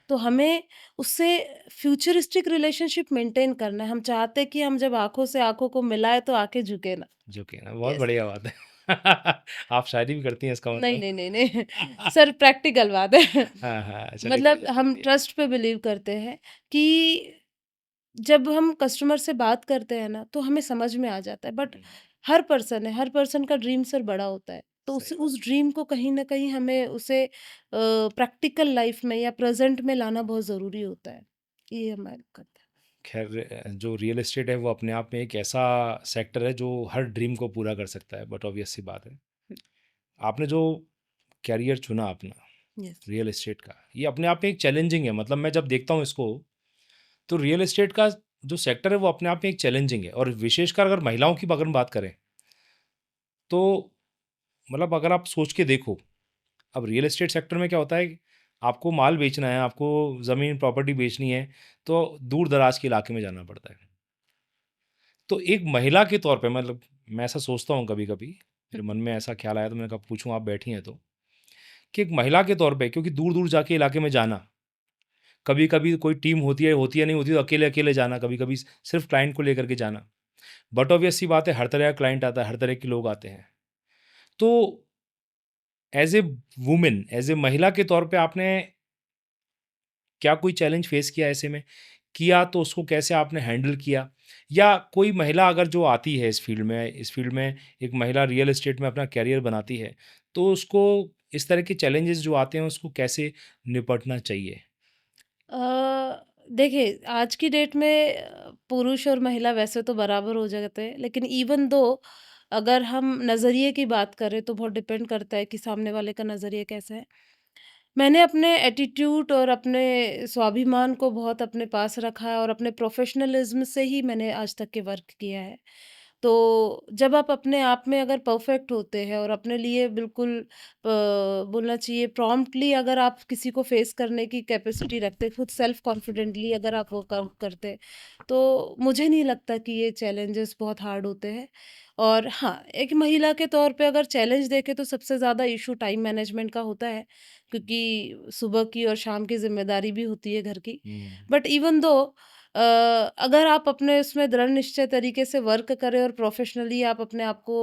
तो हमें उससे फ्यूचरिस्टिक रिलेशनशिप मेंटेन करना है। हम चाहते हैं कि हम जब आंखों से आंखों को मिलाए तो आंखें झुके ना। जो कि ना बहुत यस। बढ़िया बात है। आप शायरी भी करती हैं इसका नहीं मतलब। नहीं नहीं नहीं सर, प्रैक्टिकल बात है। हाँ हाँ चलिए कोई मतलब दिक्कत हम नहीं है। ट्रस्ट पे बिलीव करते हैं कि जब हम कस्टमर से बात करते हैं ना, तो हमें समझ में आ जाता है। बट हर पर्सन है, हर पर्सन का ड्रीम सर बड़ा होता है। तो सही उस ड्रीम को कहीं न कहीं हमें उसे प्रैक्टिकल लाइफ़ में या प्रेज़ेंट में लाना बहुत ज़रूरी होता है। ये हमारा करते हैं। खैर जो रियल एस्टेट है वो अपने आप में एक ऐसा सेक्टर है जो हर ड्रीम को पूरा कर सकता है, बट ऑब्वियस सी बात है आपने जो कैरियर चुना अपना यस। रियल एस्टेट का, ये अपने आप में एक चैलेंजिंग है। मतलब मैं जब देखता हूँ इसको, तो रियल एस्टेट का जो सेक्टर है वो अपने आप में एक चैलेंजिंग है, और विशेषकर अगर महिलाओं की अगर हम बात करें तो मतलब अगर आप सोच के देखो, अब रियल एस्टेट सेक्टर में क्या होता है, आपको माल बेचना है, आपको ज़मीन प्रॉपर्टी बेचनी है, तो दूर दराज के इलाके में जाना पड़ता है। तो एक महिला के तौर पे मतलब मैं ऐसा सोचता हूँ कभी कभी, मेरे मन में ऐसा ख्याल आया तो मैंने कहा पूछूं, आप बैठी हैं तो, कि एक महिला के तौर पे, क्योंकि दूर दूर जाके इलाके में जाना, कभी कभी कोई टीम होती है नहीं होती, तो अकेले अकेले जाना, कभी कभी सिर्फ क्लाइंट को लेकर के जाना, बट ऑब्वियस सी बात है हर तरह का क्लाइंट आता है, हर तरह के लोग आते हैं। तो as a women, as a महिला के तौर पे आपने क्या कोई चैलेंज फेस किया ऐसे में? किया तो उसको कैसे आपने हैंडल किया? या कोई महिला अगर जो आती है इस फील्ड में एक महिला रियल एस्टेट में अपना करियर बनाती है, तो उसको इस तरह के चैलेंजेस जो आते हैं उसको कैसे निपटना चाहिए? देखिए, आज की डेट में पुरुष और महिला वैसे तो बराबर हो जाते हैं, लेकिन इवन दो अगर हम नज़रिए की बात करें तो बहुत डिपेंड करता है कि सामने वाले का नज़रिया कैसा है। मैंने अपने एटीट्यूड और अपने स्वाभिमान को बहुत अपने पास रखा है और अपने प्रोफेशनलिज्म से ही मैंने आज तक के वर्क किया है। तो जब आप अपने आप में अगर परफेक्ट होते हैं और अपने लिए बिल्कुल बोलना चाहिए प्रॉम्प्टली, अगर आप किसी को फेस करने की कैपेसिटी रखते, खुद सेल्फ कॉन्फिडेंटली अगर आप वो काम करते, तो मुझे नहीं लगता कि ये चैलेंजेस बहुत हार्ड होते हैं। और हाँ, एक महिला के तौर पे अगर चैलेंज देखें तो सबसे ज़्यादा इशू टाइम मैनेजमेंट का होता है, क्योंकि सुबह की और शाम की ज़िम्मेदारी भी होती है घर की। हुँ। बट इवन दो अगर आप अपने उसमें दृढ़ निश्चय तरीके से वर्क करें और प्रोफेशनली आप अपने आप को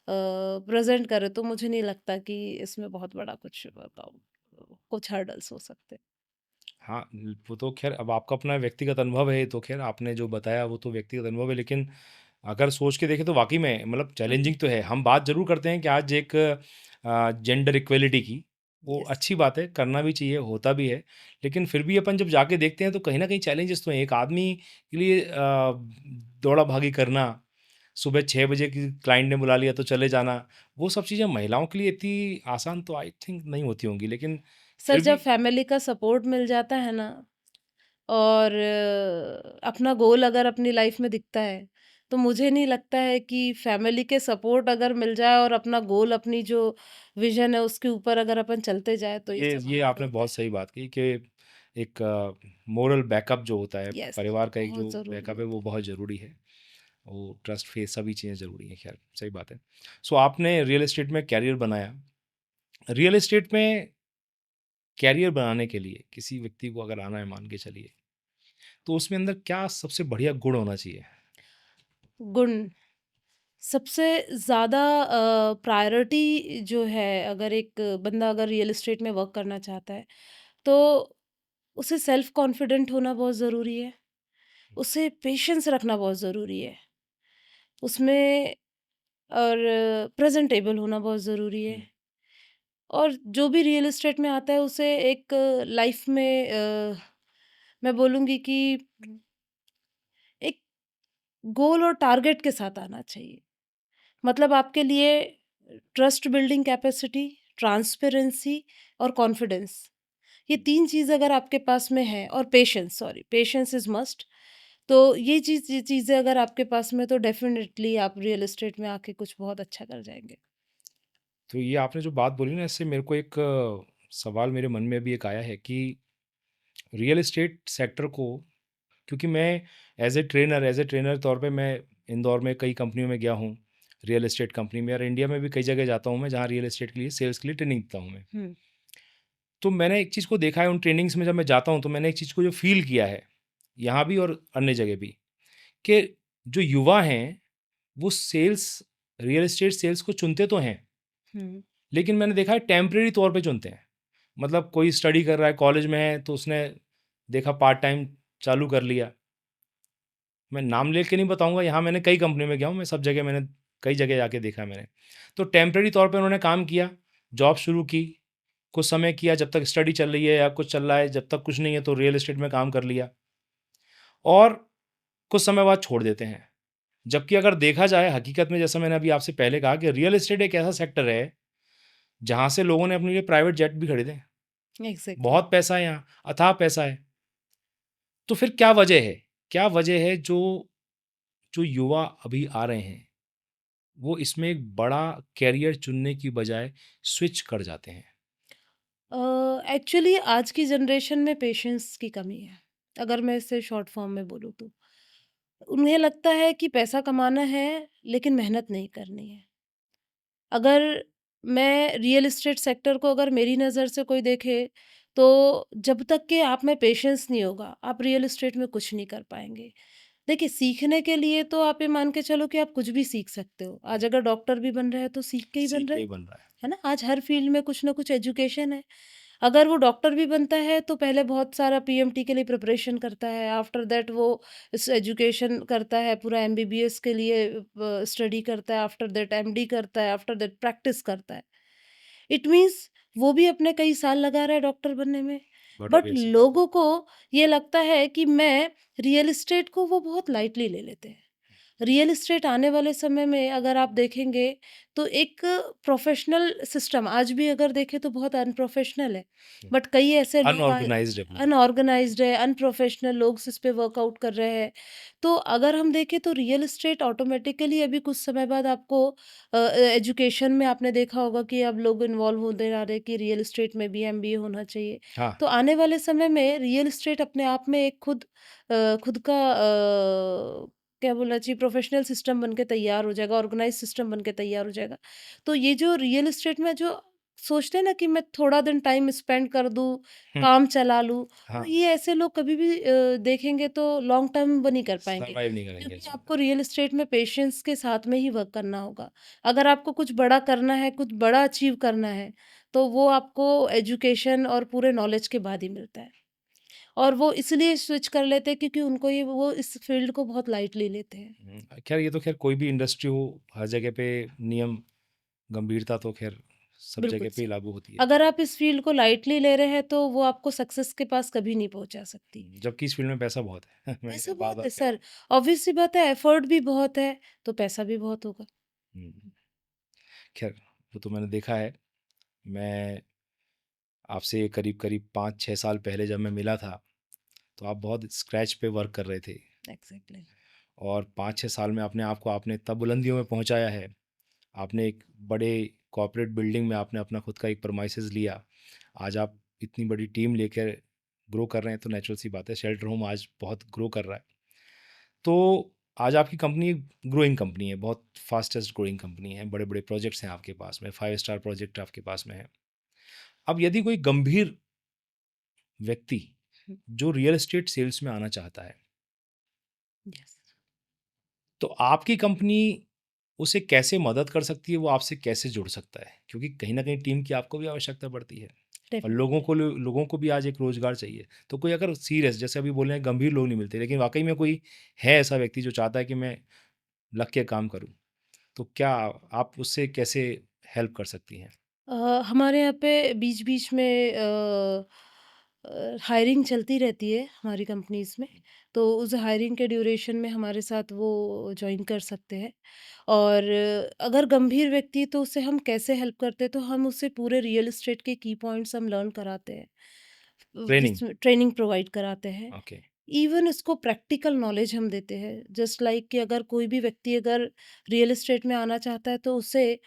प्रेज़ेंट करें, तो मुझे नहीं लगता कि इसमें बहुत बड़ा कुछ हर्डल्स हो सकते हैं। हाँ, वो तो ख़ैर अब आपका अपना व्यक्तिगत अनुभव है, तो ख़ैर आपने जो बताया वो तो व्यक्तिगत अनुभव है, लेकिन अगर सोच के देखें तो वाक़ई में मतलब चैलेंजिंग तो है। हम बात ज़रूर करते हैं कि आज एक जेंडर इक्वालिटी की, वो यस। अच्छी बात है, करना भी चाहिए, होता भी है। लेकिन फिर भी अपन जब जाके देखते हैं तो कहीं न कहीं चैलेंजेस तो हैं। एक आदमी के लिए दौड़ा-भागी करना, सुबह 6 बजे की क्लाइंट ने बुला लिया तो चले जाना, वो सब चीज़ें महिलाओं के लिए इतनी आसान तो आई थिंक नहीं होती होंगी, लेकिन सर, फिर जब भी फैमिली का सपोर्ट मिल जाता है ना और अपना गोल अगर अपनी लाइफ में दिखता है, तो मुझे नहीं लगता है कि फैमिली के सपोर्ट अगर मिल जाए और अपना गोल, अपनी जो विज़न है उसके ऊपर अगर अपन चलते जाएँ, तो ये इससे ये हार्ड आपने होता है। बहुत सही बात कही कि एक मोरल बैकअप जो होता है, यस, परिवार का एक जो बहुत ज़रूरी बैकअप है होता वो है। बहुत ज़रूरी है। वो ट्रस्ट फेस सभी चीज़ें ज़रूरी हैं, खैर सही बात है। सो आपने रियल एस्टेट में करियर बनाया। रियल एस्टेट में करियर बनाने के लिए किसी व्यक्ति को अगर आना है मान के चलिए, तो उसमें अंदर क्या सबसे बढ़िया गुण होना चाहिए? गुण, सबसे ज़्यादा प्रायोरिटी जो है, अगर एक बंदा अगर रियल एस्टेट में वर्क करना चाहता है, तो उसे सेल्फ कॉन्फिडेंट होना बहुत ज़रूरी है। उसे पेशेंस रखना बहुत ज़रूरी है। उसमें और प्रेज़ेंटेबल होना बहुत ज़रूरी है। हुँ, और जो भी रियल एस्टेट में आता है उसे एक लाइफ़ में मैं बोलूँगी कि एक गोल और टारगेट के साथ आना चाहिए। मतलब आपके लिए ट्रस्ट बिल्डिंग कैपेसिटी, ट्रांसपेरेंसी और कॉन्फिडेंस, ये हुँ। 3 चीज़ अगर आपके पास में है, और पेशेंस इज़ मस्ट। तो ये चीज़ें अगर आपके पास में, तो डेफ़िनिटली आप रियल एस्टेट में आके कुछ बहुत अच्छा कर जाएँगे। तो ये आपने जो बात बोली ना, इससे मेरे को एक सवाल मेरे मन में भी एक आया है कि रियल एस्टेट सेक्टर को, क्योंकि मैं एज ए ट्रेनर तौर पे मैं इंदौर में कई कंपनियों में गया हूँ, रियल एस्टेट कंपनी में, और इंडिया में भी कई जगह जाता हूँ मैं जहाँ रियल एस्टेट के लिए सेल्स के लिए ट्रेनिंग देता हूँ मैं। हुँ, तो मैंने एक चीज़ को देखा है उन ट्रेनिंग्स में, जब मैं जाता हूँ तो मैंने एक चीज़ को जो फ़ील किया है, यहाँ भी और अन्य जगह भी, कि जो युवा हैं वो रियल एस्टेट सेल्स को चुनते तो हैं, हुँ, लेकिन मैंने देखा है टेम्परेरी तौर पे चुनते हैं। मतलब कोई स्टडी कर रहा है, कॉलेज में है, तो उसने देखा पार्ट टाइम चालू कर लिया, मैं नाम लेके नहीं बताऊँगा, यहाँ मैंने कई कंपनी में गया हूँ, मैं सब जगह मैंने कई जगह जाके देखा है मैंने। तो टेम्परेरी तौर पे उन्होंने काम किया, जॉब शुरू की, कुछ समय किया जब तक स्टडी चल रही है या कुछ चल रहा है, जब तक कुछ नहीं है तो रियल एस्टेट में काम कर लिया और कुछ समय बाद छोड़ देते हैं। जबकि अगर देखा जाए हकीकत में जैसा मैंने अभी आपसे पहले कहा कि रियल एस्टेट एक ऐसा सेक्टर है, जहाँ से लोगों ने अपने लिए प्राइवेट जेट भी खरीदे हैं। एग्ज़ैक्टली। बहुत पैसा है यहाँ, अथाह पैसा है। तो फिर क्या वजह है? क्या वजह है जो जो युवा अभी आ रहे हैं, वो इसमें एक बड़ा करियर चुनने की बजाय स्विच कर जाते हैं? एक्चुअली आज की जनरेशन में पेशेंस की कमी है, अगर मैं इसे शॉर्ट फॉर्म में बोलूँ तो। उन्हें लगता है कि पैसा कमाना है, लेकिन मेहनत नहीं करनी है। अगर मैं रियल एस्टेट सेक्टर को अगर मेरी नज़र से कोई देखे, तो जब तक कि आप में पेशेंस नहीं होगा, आप रियल एस्टेट में कुछ नहीं कर पाएँगे। देखिए, सीखने के लिए तो आप ये मान के चलो कि आप कुछ भी सीख सकते हो। आज अगर डॉक्टर भी बन रहे हैं, तो सीख के ही बन सीख रहे के हैं, ही बन रहा है। है ना? आज हर फ़ील्ड में कुछ ना कुछ एजुकेशन है। अगर वो डॉक्टर भी बनता है, तो पहले बहुत सारा पीएमटी के लिए प्रिपरेशन करता है, आफ्टर दैट वो इस एजुकेशन करता है, पूरा एमबीबीएस के लिए स्टडी करता है, आफ्टर दैट एमडी करता है, आफ्टर दैट प्रैक्टिस करता है। इट मीन्स वो भी अपने कई साल लगा रहा है डॉक्टर बनने में। बट बट ऑब्वियस सी बात है। लोगों को ये लगता है कि मैं रियल एस्टेट को वो बहुत लाइटली ले लेते हैं। रियल एस्टेट आने वाले समय में अगर आप देखेंगे, तो एक प्रोफ़ेशनल सिस्टम आज भी अगर देखें तो बहुत अनप्रोफ़ेशनल है। हुँ, बट कई ऐसे लोग अनऑर्गनाइज़्ड है पूरा। अनऑर्गनाइज़्ड है, अनप्रोफ़ेशनल लोग इस पे वर्कआउट कर रहे हैं। तो अगर हम देखें तो रियल एस्टेट ऑटोमैटिकली अभी कुछ समय बाद आपको एजुकेशन में आपने देखा होगा कि अब लोग इन्वॉल्व होते जा रहे हैं कि रियल एस्टेट में भी एमबीए होना चाहिए। हाँ, तो आने वाले समय में रियल एस्टेट अपने आप में एक खुद का क्या बोलना चाहिए प्रोफेशनल सिस्टम बन के तैयार हो जाएगा, ऑर्गेनाइज़ सिस्टम बन के तैयार हो जाएगा। तो ये जो रियल एस्टेट में जो सोचते हैं ना कि मैं थोड़ा दिन टाइम स्पेंड कर दूँ, हुँ, काम चला लूँ, तो हाँ, ये ऐसे लोग कभी भी देखेंगे तो लॉन्ग टर्म वो नहीं कर पाएँगे। सर्वाइव नहीं करेंगे क्योंकि इसमें। आपको रियल एस्टेट में पेशेंस के साथ में ही वर्क करना होगा। अगर आपको कुछ बड़ा करना है, कुछ बड़ा अचीव करना है, तो वो आपको एजुकेशन और पूरे नॉलेज के बाद ही मिलता है। और वो इसलिए स्विच कर लेते हैं क्योंकि उनको ये वो इस फ़ील्ड को बहुत लाइटली लेते हैं। खैर ये तो खैर कोई भी इंडस्ट्री हो, हर जगह पे नियम, गंभीरता तो खैर सब बिल्कुल जगह पे ही सही। लागू होती है। अगर आप इस फ़ील्ड को लाइटली ले रहे हैं तो वो आपको सक्सेस के पास कभी नहीं पहुँचा सकती। जबकि इस फील्ड में पैसा बहुत है। मैं पैसा बहुत बार-बार है कह रहा सर, ऑब्वियस सी बात है एफ़र्ट भी बहुत है, तो पैसा भी बहुत होगा। हूँ। खैर वो तो मैंने देखा है। मैं आपसे करीब-करीब 5-6 साल पहले जब मैं मिला था, तो आप बहुत स्क्रैच पे वर्क कर रहे थे एग्ज़ैक्टली। और 5-6 साल में अपने आप को आपने तब बुलंदियों में पहुँचाया है। आपने एक बड़े कॉर्पोरेट बिल्डिंग में आपने अपना खुद का एक प्रीमाइसेस लिया। आज आप इतनी बड़ी टीम लेकर ग्रो कर रहे हैं, तो नेचुरल सी बात है, शेल्टर होम आज बहुत ग्रो कर रहा है। तो आज आपकी कंपनी ग्रोइंग कंपनी है, बहुत फास्टेस्ट ग्रोइंग कंपनी है, बड़े-बड़े प्रोजेक्ट्स हैं आपके पास में, 5 स्टार प्रोजेक्ट आपके पास में है। अब यदि कोई गंभीर व्यक्ति हुँ, जो रियल एस्टेट सेल्स में आना चाहता है, यस, तो आपकी कंपनी उसे कैसे मदद कर सकती है, वो आपसे कैसे जुड़ सकता है? क्योंकि कहीं न कहीं टीम की आपको भी आवश्यकता पड़ती है और डेफ़िनिटली। लोगों को भी आज एक रोज़गार चाहिए। तो कोई अगर सीरियस जैसे अभी बोले हैं गंभीर लोग नहीं मिलते, लेकिन वाक़ई में कोई है ऐसा व्यक्ति जो चाहता है कि मैं लग के काम करूँ, तो क्या आप उससे कैसे हेल्प कर सकती हैं? हमारे यहाँ पे बीच-बीच में हायरिंग चलती रहती है हमारी कंपनीज़ में, तो उस हायरिंग के ड्यूरेशन में हमारे साथ वो जॉइन कर सकते हैं। और अगर गंभीर व्यक्ति है तो उससे हम कैसे हेल्प करते हैं, तो हम उससे पूरे रियल एस्टेट के की पॉइंट्स हम लर्न कराते हैं। ट्रेनिंग, जिसमें ट्रेनिंग प्रोवाइड कराते हैं। ओके, इवन इसको प्रैक्टिकल नॉलेज हम देते हैं। जस्ट लाइक कि अगर कोई भी व्यक्ति अगर रियल एस्टेट में आना चाहता है तो उसे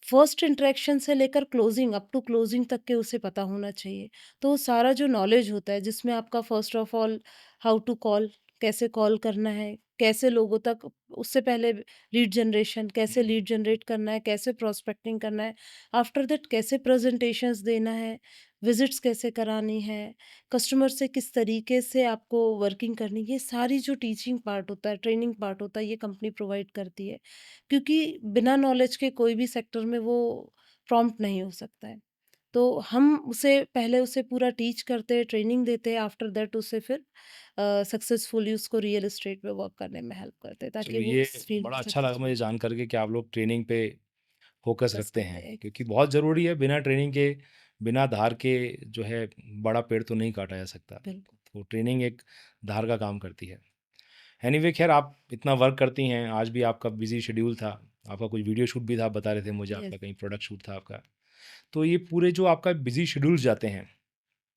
फर्स्ट इंटरेक्शन से लेकर क्लोजिंग अप टू क्लोजिंग तक के उसे पता होना चाहिए। तो वो सारा जो नॉलेज होता है जिसमें आपका first of all how to call, कैसे कॉल करना है, कैसे लोगों तक उससे पहले लीड जनरेशन, कैसे लीड जनरेट करना है, कैसे प्रोस्पेक्टिंग करना है, आफ्टर दैट कैसे प्रेजेंटेशंस देना है, विजिट्स कैसे करानी है, कस्टमर से किस तरीके से आपको वर्किंग करनी है, ये सारी जो टीचिंग पार्ट होता है, ट्रेनिंग पार्ट होता है, ये कंपनी प्रोवाइड करती है। क्योंकि बिना नॉलेज के कोई भी सेक्टर में वो प्रॉम्प्ट नहीं हो सकता है। तो हम उसे पूरा टीच करते हैं, ट्रेनिंग देते हैं, आफ्टर दैट उसे फिर सक्सेसफुली उसको रियल एस्टेट में वर्क करने में हेल्प करते हैं ताकि चलिए वो ये उस फील्ड बड़ा में अच्छा लगा मुझे सक्सेसफुल जान करके कि आप लोग ट्रेनिंग पे फ़ोकस फोकस रखते करते हैं हैं। क्योंकि बहुत ज़रूरी है, बिना ट्रेनिंग के, बिना धार के जो है बड़ा पेड़ तो नहीं काटा जा सकता। बिल्कुल। तो ट्रेनिंग एक धार का काम करती है। एनीवे ख़ैर आप इतना वर्क करती हैं, आज भी आपका बिज़ी शेड्यूल था, आपका कुछ वीडियो शूट भी था, आप बता रहे थे मुझे यस, आपका कहीं प्रोडक्ट शूट था आपका। तो ये पूरे जो आपका बिज़ी शेड्यूल जाते हैं,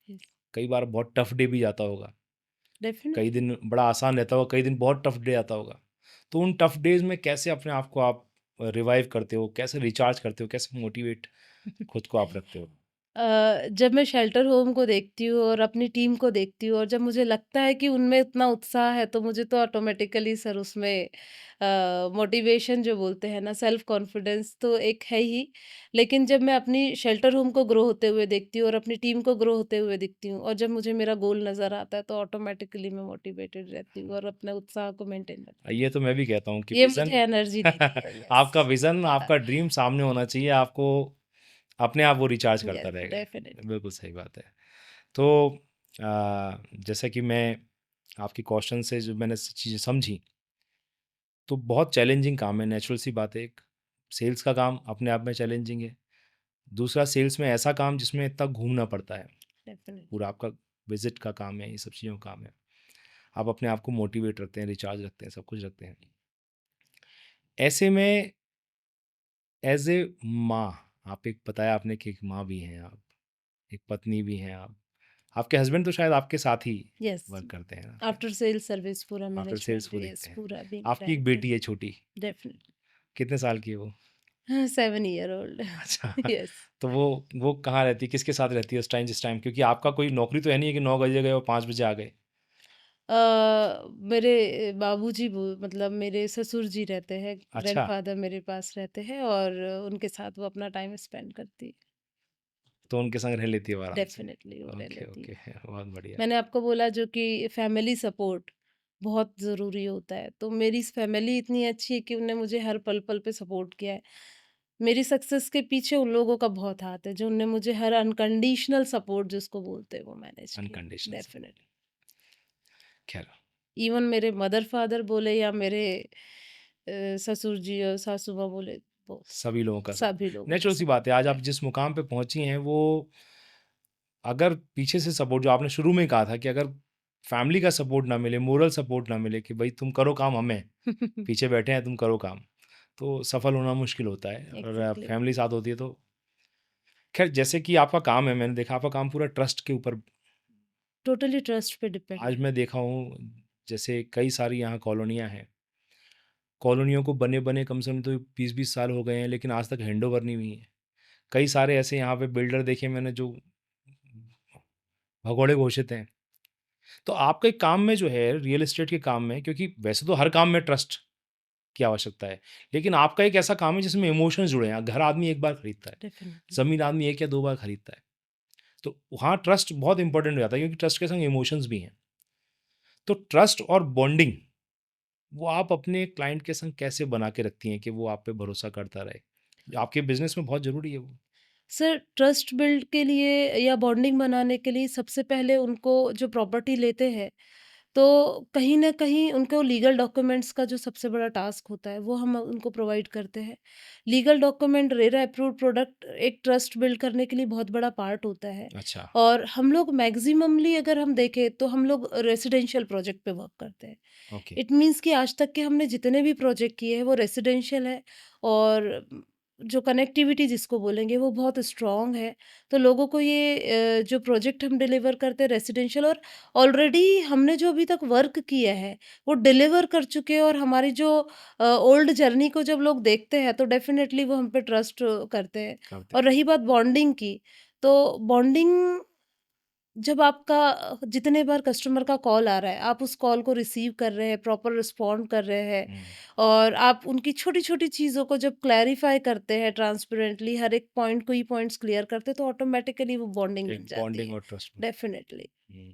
यस, कई बार बहुत टफ डे भी जाता होगा, कई डेफिनेटली। दिन बड़ा आसान रहता होगा, कई दिन बहुत टफ डे आता होगा। तो उन टफ डेज़ में कैसे अपने आप को आप रिवाइव करते हो, कैसे रिचार्ज करते हो, कैसे मोटिवेट खुद को आप रखते हो? जब मैं शेल्टर होम को देखती हूँ और अपनी टीम को देखती हूँ और जब मुझे लगता है कि उनमें उतना उत्साह है तो मुझे तो ऑटोमेटिकली सर उसमें मोटिवेशन जो बोलते हैं ना, सेल्फ कॉन्फिडेंस तो एक है ही। लेकिन जब मैं अपनी शेल्टर होम को ग्रो होते हुए देखती हूँ और अपनी टीम को ग्रो होते हुए दिखती हूँ और जब मुझे मेरा गोल नज़र आता है तो ऑटोमेटिकली मैं मोटिवेटेड रहती हूँ और अपने उत्साह को मेंटेन रखती हूँ। ये तो मैं भी कहता हूँ कि ये विज़न मुझे एनर्जी देती है। यस। आपका विज़न, आपका ड्रीम सामने होना चाहिए, आपको अपने आप वो रिचार्ज करता यस, रहेगा। डेफिनेटली। बिल्कुल सही बात है। तो जैसा कि मैं आपके क्वेश्चन से जो मैंने चीज़ें समझी, तो बहुत चैलेंजिंग काम है, नेचुरल सी बात है एक। सेल्स का काम अपने आप में चैलेंजिंग है। दूसरा सेल्स में ऐसा काम जिसमें इतना घूमना पड़ता है, डेफिनेटली। पूरा आपका विज़िट का काम है, ये सब चीज़ों का काम है। आप अपने आप को मोटिवेट रखते हैं, रिचार्ज रखते हैं, सब कुछ रखते हैं। ऐसे में एज़ ए माँ, आप एक बताया आपने कि एक माँ भी हैं आप, एक पत्नी भी हैं आप। आपके हस्बैंड तो शायद आपके साथ ही यस, वर्क करते हैं ना? आफ्टर सेल सर्विस पूरा आफ्टर सेल्स मैनेजमेंट, वो यस, देखते हैं। पूरा बीइंग आपकी एक डायरेक्टर। बेटी है छोटी, डेफिनेटली। कितने साल की है वो? हाँ, 7 ईयर ओल्ड। अच्छा, यस। तो वो कहाँ रहती है, किसके साथ रहती है उस टाइम जिस टाइम, क्योंकि आपका कोई नौकरी तो है नहीं है कि 9 बजे गए और 5 बजे आ गए? मेरे बाबूजी मतलब मेरे ससुर जी रहते हैं, अच्छा, ग्रैंडफ़ादर मेरे पास रहते हैं और उनके साथ वो अपना टाइम स्पेंड करती है। तो उनके संग रह लेती है वो आराम से। डेफिनेटली वो रह ओके, लेती ओके, है। बहुत बढ़िया। मैंने आपको बोला जो कि फैमिली सपोर्ट बहुत ज़रूरी होता है, तो मेरी फैमिली इतनी अच्छी है कि उन्होंने मुझे हर पल-पल पे सपोर्ट किया है। मेरी सक्सेस के पीछे उन लोगों का बहुत हाथ है, जो उनने मुझे हर अनकंडीशनल सपोर्ट जिसको बोलते हैं, वो मैनेज किया। Unconditional support. डेफिनेटली। खैर, इवन मेरे मदर-फादर बोले या मेरे ससुर जी और सासू माँ बोले, वो सभी लोगों का सभी लोगों का नेचुरल सी बात सपोर्ट है, आज आप है। जिस मुकाम पे पहुँची हैं वो, अगर पीछे से सपोर्ट जो आपने शुरू में ही कहा था कि अगर फैमिली का सपोर्ट ना मिले, मोरल सपोर्ट ना मिले कि भाई तुम करो काम हमें, पीछे बैठे हैं तुम करो काम, तो सफल होना मुश्किल होता है और एग्ज़ैक्टली। फैमिली साथ होती है तो। खैर जैसे कि आपका काम है, मैंने देखा आपका काम पूरा ट्रस्ट के ऊपर। टोटली ट्रस्ट पे डिपेंड आज है। मैं देखा हूँ जैसे कई सारी यहाँ कॉलोनियाँ हैं, कॉलोनियों को बने-बने कम से कम तो 20-20 साल हो गए हैं लेकिन आज तक हैंडओवर नहीं हुई है। कई सारे ऐसे यहाँ पे बिल्डर देखे मैंने जो भगोड़े घोषित हैं। तो आपके काम में जो है रियल एस्टेट के काम में, क्योंकि वैसे तो हर काम में ट्रस्ट की आवश्यकता है, लेकिन आपका एक ऐसा काम है जिसमें इमोशंस जुड़े हैं। घर आदमी एक बार खरीदता है, डेफिनेटली। ज़मीन आदमी 1 या 2 बार खरीदता है। तो वहाँ ट्रस्ट बहुत इंपॉर्टेंट हो जाता है क्योंकि ट्रस्ट के संग इमोशंस भी हैं। तो ट्रस्ट और बॉन्डिंग वो आप अपने क्लाइंट के संग कैसे बना के रखती हैं कि वो आप पे भरोसा करता रहे? आपके बिज़नेस में बहुत ज़रूरी है वो। सर ट्रस्ट बिल्ड के लिए या बॉन्डिंग बनाने के लिए सबसे पहले उनको जो प्रॉपर्टी लेते हैं, तो कहीं न कहीं उनको लीगल डॉक्यूमेंट्स का जो सबसे बड़ा टास्क होता है, वो हम उनको प्रोवाइड करते हैं। Legal document, RERA approved product एक ट्रस्ट बिल्ड करने के लिए बहुत बड़ा पार्ट होता है। अच्छा, और हम लोग मैक्सिममली अगर हम देखें, तो हम लोग रेसिडेंशियल प्रोजेक्ट पे वर्क करते हैं। ओके, इट मीन्स कि आज तक के हमने जितने भी प्रोजेक्ट किए हैं वो रेसिडेंशियल है और जो कनेक्टिविटी जिसको बोलेंगे वो बहुत स्ट्रॉन्ग है। तो लोगों को ये जो प्रोजेक्ट हम डिलीवर करते हैं रेसिडेंशियल और ऑलरेडी हमने जो अभी तक वर्क किया है वो डिलीवर कर चुके हैं और हमारी जो ओल्ड जर्नी को जब लोग देखते हैं तो डेफिनेटली वो हम पे ट्रस्ट करते हैं। करते और हैं। रही बात बॉन्डिंग की, तो बॉन्डिंग जब आपका जितने बार कस्टमर का कॉल आ रहा है, आप उस कॉल को रिसीव कर रहे हैं, प्रॉपर रिस्पॉन्ड कर रहे हैं हुँ, और आप उनकी छोटी-छोटी चीज़ों को जब क्लैरिफ़ाई करते हैं ट्रांसपेरेंटली, हर एक पॉइंट को ही पॉइंट्स क्लियर करते हैं, तो ऑटोमैटिकली वो बॉन्डिंग बन एक जाती बॉन्डिंग है। और ट्रस्ट। डेफ़िनिटली। हुँ।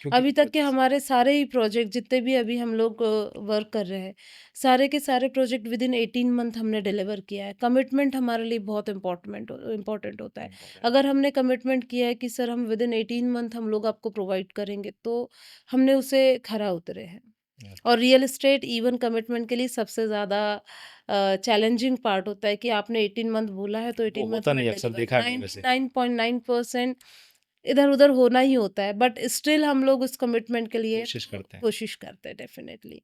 क्योंकि अभी तक के बहुत हमारे सारे ही प्रोजेक्ट जितने भी अभी हम लोग वर्क कर रहे हैं, सारे के सारे प्रोजेक्ट विद इन 18 मंथ हमने डिलीवर किया है। कमिटमेंट हमारे लिए बहुत इम्पोर्टेंट होता है। इम्पोर्टेंट। अगर हमने कमिटमेंट किया है कि सर हम विद इन 18 मंथ हम लोग आपको प्रोवाइड करेंगे, तो हमने उसे खरा उतरे हैं। और रियल एस्टेट इवन कमिटमेंट के लिए सबसे ज़्यादा चैलेंजिंग पार्ट होता है कि आपने 18 मंथ बोला है तो वो 18 मंथ होता में नहीं, अक्सर डिलीवर देखा है मैंने वैसे। 99.9% इधर-उधर होना ही होता है, बट स्टिल हम लोग उस कमिटमेंट के लिए कोशिश करते हैं। कोशिश करते हैं डेफिनिटली।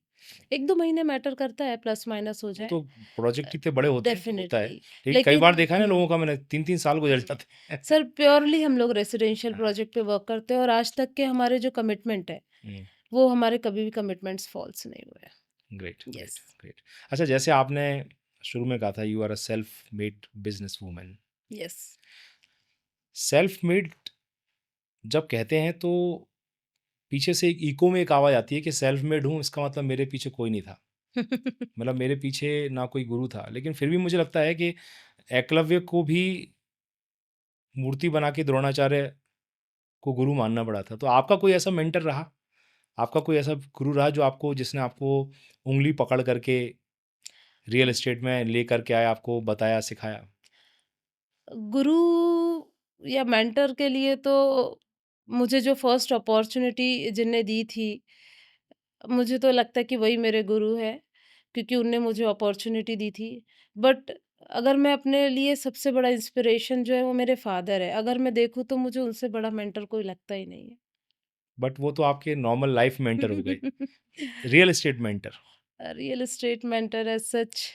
1-2 महीने मैटर करता है, प्लस माइनस हो वो जाए, तो प्रोजेक्ट इतने बड़े होते हैं कि होता है। डेफिनिटली। लेकिन कई लेकिन बार देखा है ना लोगों का, मैंने 3-3 साल गुजर जाते हैं। सर प्योरली हम लोग रेसिडेंशियल हाँ। प्रोजेक्ट पे वर्क करते हैं और आज तक के हमारे जो कमिटमेंट है, हुँ, वो हमारे कभी भी कमिटमेंट्स फॉल्स नहीं हुए हैं। Great, great, yes, great. अच्छा, जैसे आपने शुरू में कहा था you are a self made business woman. Yes. Self made जब कहते हैं तो पीछे से एक इको में एक आवाज़ आती है कि सेल्फ मेड हूँ, इसका मतलब मेरे पीछे कोई नहीं था। मतलब मेरे पीछे ना कोई गुरु था। लेकिन फिर भी मुझे लगता है कि एकलव्य को भी मूर्ति बना के द्रोणाचार्य को गुरु मानना पड़ा था। तो आपका कोई ऐसा मेंटर रहा? आपका कोई ऐसा गुरु रहा जो आपको, जिसने आपको उँगली पकड़ करके रियल एस्टेट में लेकर के आया, आपको बताया, सिखाया? गुरु या मेंटर के लिए तो मुझे जो फर्स्ट अपॉर्चुनिटी जिनने दी थी, मुझे तो लगता है कि वही मेरे गुरु हैं, क्योंकि उनने मुझे अपॉर्चुनिटी दी थी। बट अगर मैं अपने लिए सबसे बड़ा इंस्पिरेशन जो है वो मेरे फादर है। अगर मैं देखूँ तो मुझे उनसे बड़ा मेंटर कोई लगता ही नहीं बट वो तो आपके नॉर्मल लाइफ मेंटर हो गए, है। Real estate mentor. Real estate mentor as such,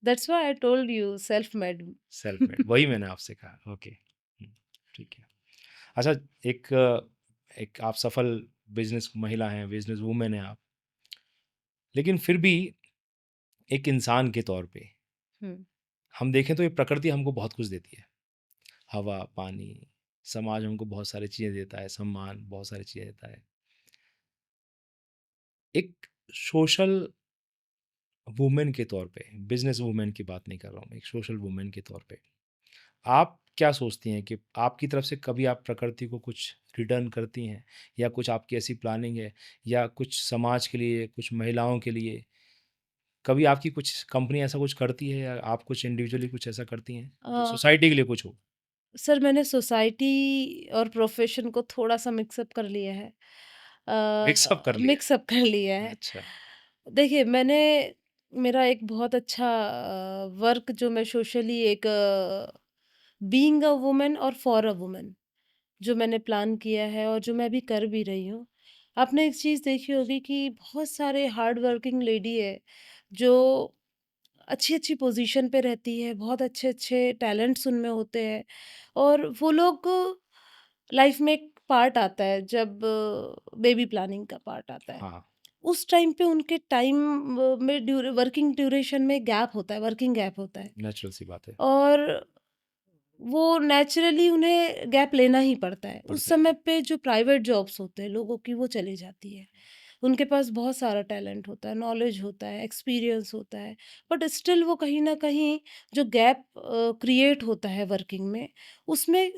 that's why I told you self made. Self made, वही मैंने आपसे कहा। ओके, ठीक है। अच्छा, एक एक आप सफल बिजनेस महिला हैं, बिजनेस वूमेन हैं आप, लेकिन फिर भी एक इंसान के तौर पे हुँ। हम देखें तो ये प्रकृति हमको बहुत कुछ देती है। हवा, पानी, समाज हमको बहुत सारी चीज़ें देता है, सम्मान, बहुत सारी चीज़ें देता है। एक सोशल वुमेन के तौर पे, बिजनेस वुमेन की बात नहीं कर रहा हूँ, एक सोशल वुमेन के तौर पे आप क्या सोचती हैं कि आपकी तरफ से कभी आप प्रकृति को कुछ रिटर्न करती हैं, या कुछ आपकी ऐसी प्लानिंग है, या कुछ समाज के लिए, कुछ महिलाओं के लिए कभी आपकी कुछ कंपनी ऐसा कुछ करती है, या आप कुछ इंडिविजुअली कुछ ऐसा करती हैं जो अ, सोसाइटी के लिए कुछ हो? सर मैंने सोसाइटी और प्रोफ़ेशन को थोड़ा-सा मिक्स अप कर लिया है। मिक्सअप कर लिया मिक्स अप कर लिया है। है। अच्छा। देखिए मैंने मेरा एक बहुत अच्छा वर्क जो मैं सोशली एक बीइंग अ वुमन और फॉर अ वुमन जो मैंने प्लान किया है और जो मैं अभी कर भी रही हूँ। आपने एक चीज़ देखी होगी कि बहुत सारे हार्ड वर्किंग लेडी है, जो अच्छी-अच्छी पोज़ीशन पे रहती है, बहुत अच्छे-अच्छे टैलेंट्स उनमें होते हैं और वो लोग लाइफ़ में एक पार्ट आता है जब बेबी प्लानिंग का पार्ट आता है। हाँ, उस टाइम पे उनके टाइम में वर्किंग ड्यूरेशन में गैप होता है, वर्किंग गैप होता है नेचुरल सी बात है। और वो नेचुरली उन्हें गैप लेना ही पड़ता है। उस पड़ता समय है। पे जो प्राइवेट जॉब्स होते हैं लोगों की वो चली जाती है। उनके पास बहुत सारा टैलेंट होता है, नॉलेज होता है, एक्सपीरियंस होता है, बट स्टिल वो कहीं न कहीं जो गैप क्रिएट होता है वर्किंग में, उसमें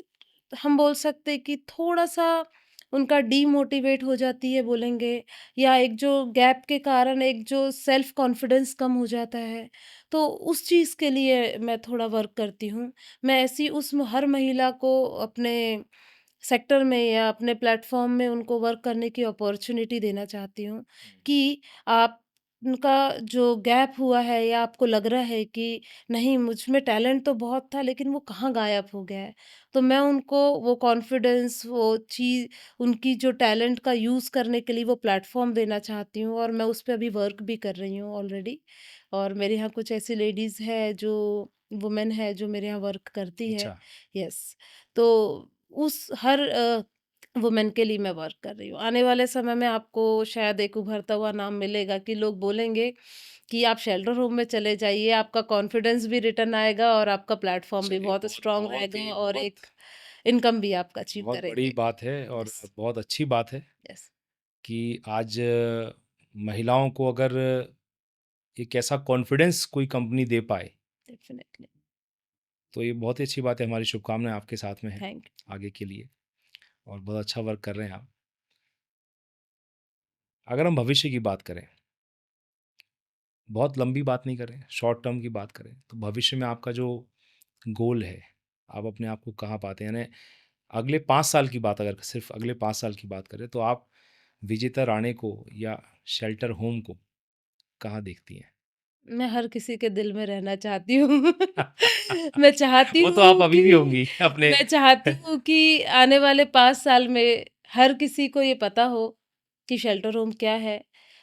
हम बोल सकते हैं कि थोड़ा-सा उनका डीमोटिवेट हो जाती है बोलेंगे या एक जो गैप के कारण एक जो सेल्फ कॉन्फिडेंस कम हो जाता है, तो उस चीज़ के लिए मैं थोड़ा वर्क करती हूँ। मैं ऐसी हर महिला को अपने सेक्टर में या अपने प्लेटफ़ॉर्म में उनको वर्क करने की अपॉर्च्युनिटी देना चाहती हूँ कि आप उनका जो गैप हुआ है या आपको लग रहा है कि नहीं मुझ में टैलेंट तो बहुत था लेकिन वो कहाँ गायब हो गया है। तो मैं उनको वो कॉन्फिडेंस वो चीज़ उनकी जो टैलेंट का यूज़ करने के लिए वो प्लेटफ़ॉर्म देना चाहती हूँ और मैं उस पे अभी वर्क भी कर रही हूँ ऑलरेडी। और मेरे यहाँ कुछ ऐसी लेडीज़ है जो वुमेन है जो मेरे यहाँ वर्क करती है। अच्छा। यस। तो उस हर वुमेन के लिए मैं वर्क कर रही हूँ। आने वाले समय में आपको शायद एक उभरता हुआ नाम मिलेगा कि लोग बोलेंगे कि आप शेल्टर होम में चले जाइए, आपका कॉन्फिडेंस भी रिटर्न आएगा और आपका प्लेटफ़ॉर्म भी चलिए, बहुत बहुत स्ट्रॉन्ग बहुत रहेगा ही और बहुत एक इनकम भी आप अचीव बहुत बड़ी करेंगे। बात है, और यस, बहुत अच्छी बात है यस, कि आज महिलाओं को अगर एक ऐसा कॉन्फिडेंस कोई कंपनी दे पाए, डेफिनिटली। तो ये बहुत ही अच्छी बात है। हमारी शुभकामनाएँ आपके साथ में हैं थैंक यू। आगे के लिए, और बहुत अच्छा वर्क कर रहे हैं आप। अगर हम भविष्य की बात करें, बहुत लंबी बात नहीं करें, शॉर्ट टर्म की बात करें, तो भविष्य में आपका जो गोल है, आप अपने आप को कहाँ पाते हैं? यानी अगले 5 साल की बात अगर सिर्फ अगले 5 साल की बात करें, तो आप विजेता राणे को या शेल्टर होम को कहाँ देखती हैं? मैं हर किसी के दिल में रहना चाहती हूँ। मैं चाहती वो तो आप हूँ अभी भी कि होंगी अपने मैं चाहती हूँ कि आने वाले 5 साल में हर किसी को ये पता हो कि शेल्टर होम क्या है।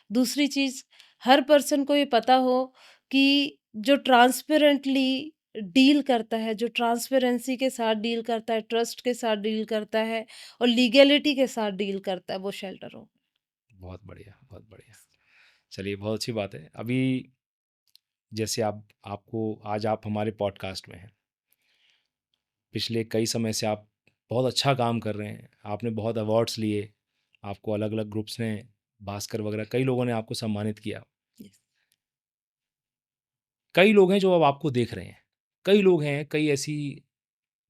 दूसरी चीज़, हर पर्सन को ये पता हो कि जो ट्रांसपेरेंटली डील करता है, जो ट्रांसपेरेंसी के साथ डील करता है, ट्रस्ट के साथ डील करता है और लीगैलिटी के साथ डील करता है, वो शेल्टर होम। बहुत बढ़िया, बहुत बढ़िया। चलिए, बहुत अच्छी बात है। अभी जैसे आपको आज आप हमारे पॉडकास्ट में हैं। पिछले कई समय से आप बहुत अच्छा काम कर रहे हैं। आपने बहुत अवार्ड्स लिए, आपको अलग-अलग ग्रुप्स ने, भास्कर वगैरह कई लोगों ने आपको सम्मानित किया। यस। कई लोग हैं जो अब आपको देख रहे हैं। कई लोग हैं, कई ऐसी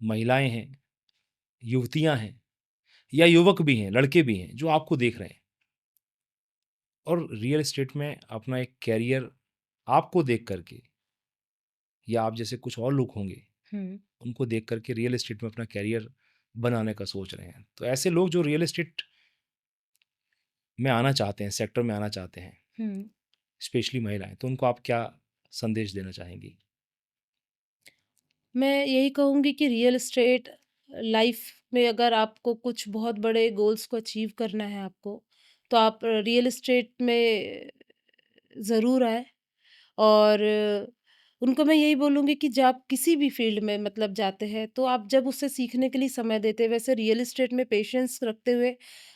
महिलाएँ हैं, युवतियाँ हैं या युवक भी हैं, लड़के भी हैं जो आपको देख रहे हैं और रियल एस्टेट में अपना एक करियर आपको देख कर के या आप जैसे कुछ और लोग होंगे, हुँ, उनको देख कर के रियल एस्टेट में अपना करियर बनाने का सोच रहे हैं। तो ऐसे लोग जो रियल एस्टेट में आना चाहते हैं, सेक्टर में आना चाहते हैं, हुँ। स्पेशली महिलाएँ, तो उनको आप क्या संदेश देना चाहेंगी? मैं यही कहूँगी कि रियल एस्टेट लाइफ में अगर आपको कुछ बहुत बड़े गोल्स को अचीव करना है आपको, तो आप रियल एस्टेट में ज़रूर आएँ और उनको मैं यही बोलूँगी कि जब आप किसी भी फ़ील्ड में मतलब जाते हैं, तो आप जब उससे सीखने के लिए समय देते हैं, वैसे रियल एस्टेट में पेशेंस रखते हुए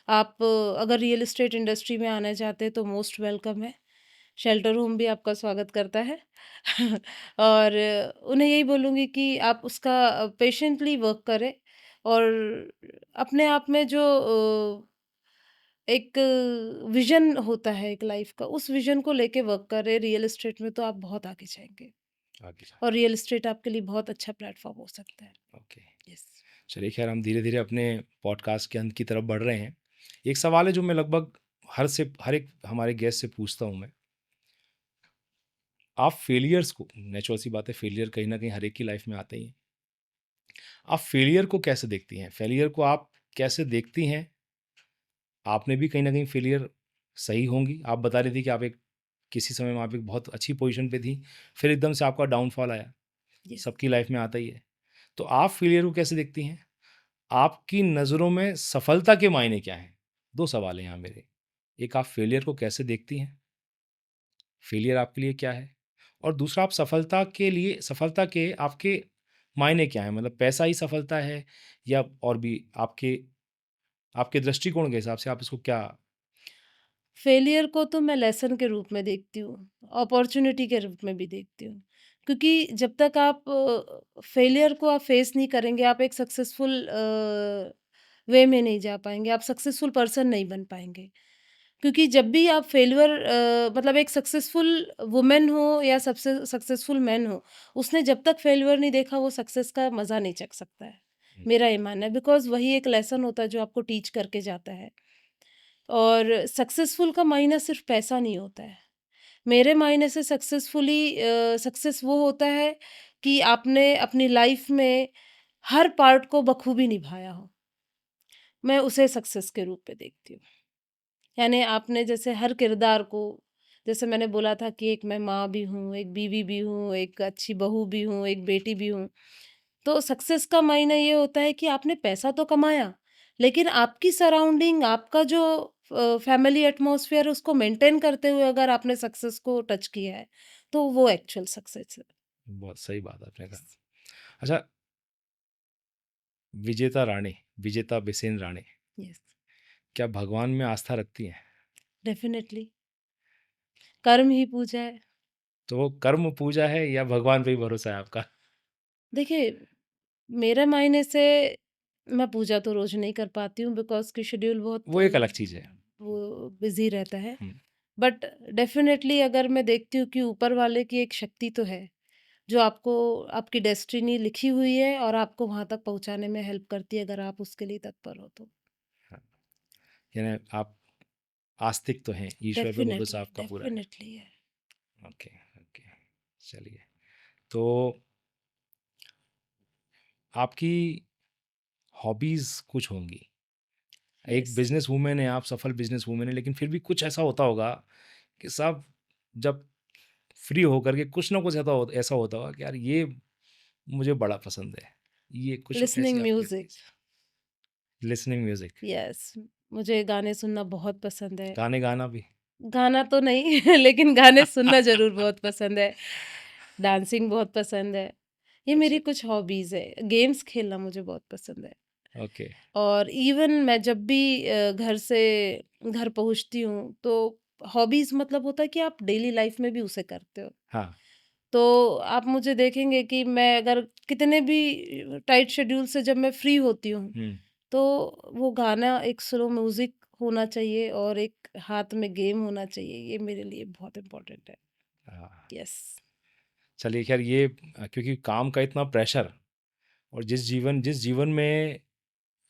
आप अगर रियल एस्टेट इंडस्ट्री में आना चाहते हैं, तो मोस्ट वेलकम है। शेल्टर होम भी आपका स्वागत करता है। और उन्हें यही बोलूँगी कि आप उसका पेशेंटली वर्क करें और अपने आप में जो एक विज़न होता है एक लाइफ़ का, उस विज़न को लेके वर्क करें रियल एस्टेट में तो आप बहुत आगे जाएँगे आगे और जाके रियल एस्टेट आपके लिए बहुत अच्छा प्लेटफ़ॉर्म हो सकता है। ओके। यस। चलिए, ख़ैर हम धीरे-धीरे अपने पॉडकास्ट के अंत की तरफ बढ़ रहे हैं। एक सवाल है जो मैं लगभग हर एक हमारे गेस्ट से पूछता हूँ मैं। आप फेलियर्स को नेचुरल सी बात है, फेलियर कहीं न कहीं हर एक की लाइफ़ में आते ही हैं। आप फेलियर को कैसे देखती हैं? फेलियर को आप कैसे देखती हैं? आपने भी कहीं न कहीं फेलियर सही होंगी। आप बता रही थी कि आप एक किसी समय में आप एक बहुत अच्छी पोज़ीशन पे थी, फिर एकदम से आपका डाउनफॉल आया। यस। सबकी लाइफ़ में आता ही है। तो आप फेलियर को कैसे देखती हैं? आपकी नज़रों में सफलता के मायने क्या हैं? 2 सवाल हैं यहाँ मेरे। एक, आप फेलियर को कैसे देखती हैं? फेलियर आपके लिए क्या है? और दूसरा, आप सफलता के आपके मायने क्या हैं? मतलब पैसा ही सफलता है या और भी आपके आपके दृष्टिकोण के हिसाब से आप इसको क्या फेलियर को तो मैं लेसन के रूप में देखती हूँ, अपॉर्च्युनिटी के रूप में भी देखती हूँ। क्योंकि जब तक आप फेलियर को आप फेस नहीं करेंगे, आप एक सक्सेसफुल वे में नहीं जा पाएँगे, आप सक्सेसफुल पर्सन नहीं बन पाएँगे। क्योंकि जब भी आप फेल्यूर मतलब एक सक्सेसफुल वुमन हो या सबसे सक्सेसफुल मैन हो, उसने जब तक फेल्यूर नहीं देखा वो सक्सेस का मज़ा नहीं चख सकता है। हुँ, मेरा ये मानना है बिकॉज़ वही एक लेसन होता है जो आपको टीच करके जाता है। और सक्सेसफुल का मायने सिर्फ़ पैसा नहीं होता है। मेरे मायने से सक्सेस वो होता है कि आपने अपनी लाइफ़ में हर पार्ट को बखूबी निभाया हो। मैं उसे सक्सेस के रूप में देखती हूँ। यानी आपने जैसे हर किरदार को जैसे मैंने बोला था कि एक मैं माँ भी हूँ, एक बीवी भी हूँ, एक अच्छी बहू भी हूँ, एक बेटी भी हूँ। तो सक्सेस का मायने ये होता है कि आपने पैसा तो कमाया, लेकिन आपकी सराउंडिंग, आपका जो फैमिली एटमॉस्फेयर उसको मेंटेन करते हुए अगर आपने सक्सेस को टच किया है, तो वो एक्चुअल सक्सेस है। बहुत सही बात आपने कहा। अच्छा, विजेता राणे, विजेता बिसेन राणे, यस, क्या भगवान में आस्था रखती हैं? डेफिनिटली कर्म ही पूजा है। तो वो कर्म पूजा है या भगवान पे ही भरोसा है आपका? देखिए, मेरे मायने से मैं पूजा तो रोज़ नहीं कर पाती हूँ बिकॉज़ कि शेड्यूल बहुत वो एक अलग चीज़ है। वो बिज़ी रहता है। हुँ, बट डेफ़िनेटली अगर मैं देखती हूँ कि ऊपर वाले की एक शक्ति तो है, जो आपको आपकी डेस्टिनी लिखी हुई है और आपको वहाँ तक पहुँचाने में हेल्प करती है अगर आप उसके लिए तत्पर हो तो। हाँ, यानी आप आस्तिक तो हैं, ईश्वर पे भरोसा आपका पूरा है। डेफिनेटली है। ओके, ओके, चलिए। तो आपकी हॉबीज़ कुछ होंगी। एक यस। बिज़नेस वूमन है आप, सफल बिज़नेस वूमन है, लेकिन फिर भी कुछ ऐसा होता होगा कि साहब जब फ्री होकर के कुछ ना कुछ ऐसा होता होगा कि यार ये मुझे बड़ा पसंद है। ये कुछ ऐसी लिसनिंग आपकी music. Hobbies. Listening music, yes. मुझे गाने सुनना बहुत पसंद है। गाने गाना भी? गाना तो नहीं लेकिन गाने सुनना ज़रूर बहुत पसंद है। डांसिंग बहुत पसंद है। ये अच्छा, मेरी कुछ हॉबीज़ है। गेम्स खेलना मुझे बहुत पसंद है। ओके, और इवन मैं जब भी घर से घर पहुँचती हूँ तो हॉबीज़ मतलब होता है कि आप डेली लाइफ में भी उसे करते हो। हाँ, तो आप मुझे देखेंगे कि मैं अगर कितने भी टाइट शेड्यूल से जब मैं फ्री होती हूँ, हुँ, तो वो गाना एक स्लो म्यूज़िक होना चाहिए और एक हाथ में गेम होना चाहिए। ये मेरे लिए बहुत इम्पोर्टेंट है। हाँ। यस। चलिए ख़ैर ये क्योंकि काम का इतना प्रेशर और जिस जीवन में